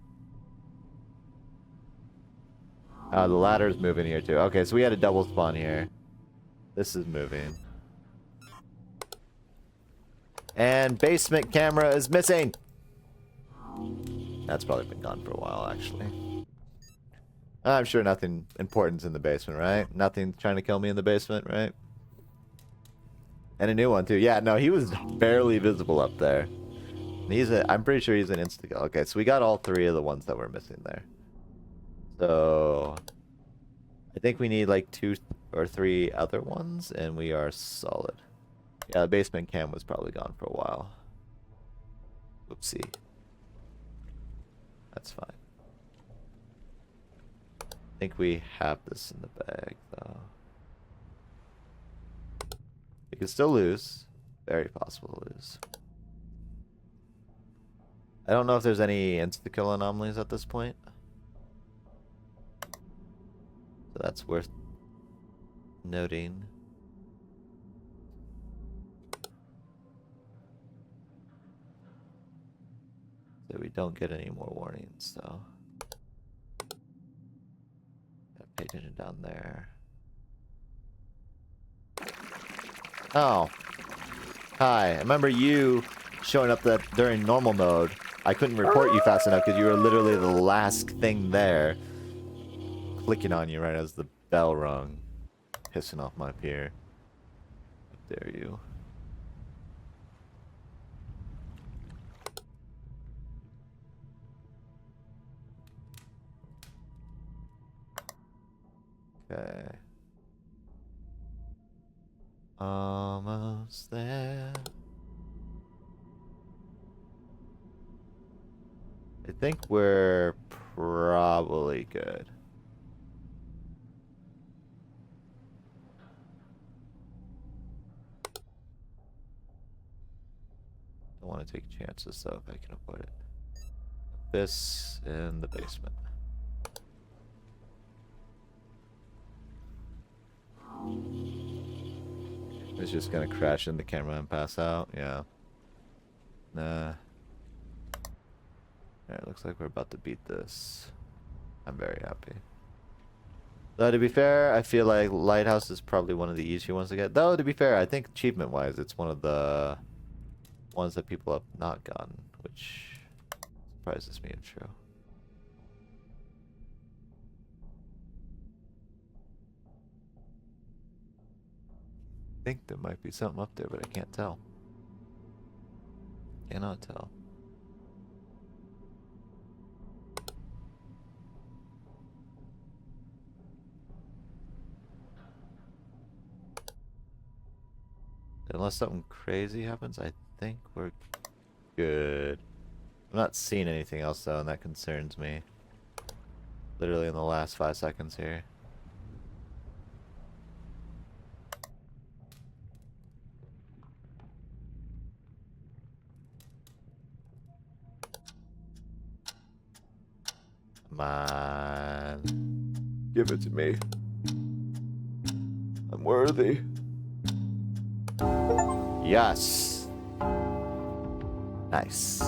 The ladder's moving here too. Okay, so we had a double spawn here. This is moving. And basement camera is missing. That's probably been gone for a while, actually. I'm sure nothing important's in the basement, right? Nothing trying to kill me in the basement, right? And a new one, too. Yeah, no, he was barely visible up there. I'm pretty sure he's an insta-kill. Okay, so we got all 3 of the ones that were missing there. So... I think we need like 2 or 3 other ones, and we are solid. Yeah, the basement cam was probably gone for a while. Oopsie. That's fine. I think we have this in the bag, though. We can still lose. Very possible to lose. I don't know if there's any insta-kill anomalies at this point. So that's worth noting. So we don't get any more warnings, so. Gotta pay attention down there. Oh. Hi. I remember you showing up that during normal mode. I couldn't report you fast enough because you were literally the last thing there. Clicking on you right as the bell rung. Pissing off my peer. How dare you. Okay. Almost there. I think we're probably good. Don't want to take chances though if I can avoid it. This in the basement. It's just gonna crash in the camera and pass out. Yeah. Nah. Alright, looks like we're about to beat this. I'm very happy. Though, to be fair, I feel like Lighthouse is probably one of the easier ones to get. Though, to be fair, I think achievement-wise, it's one of the ones that people have not gotten, which surprises me if true. I think there might be something up there, but I can't tell. Cannot tell. Unless something crazy happens, I think we're good. I'm not seeing anything else though, and that concerns me. Literally in the last 5 seconds here. Come on. Give it to me. I'm worthy. Yes. Nice.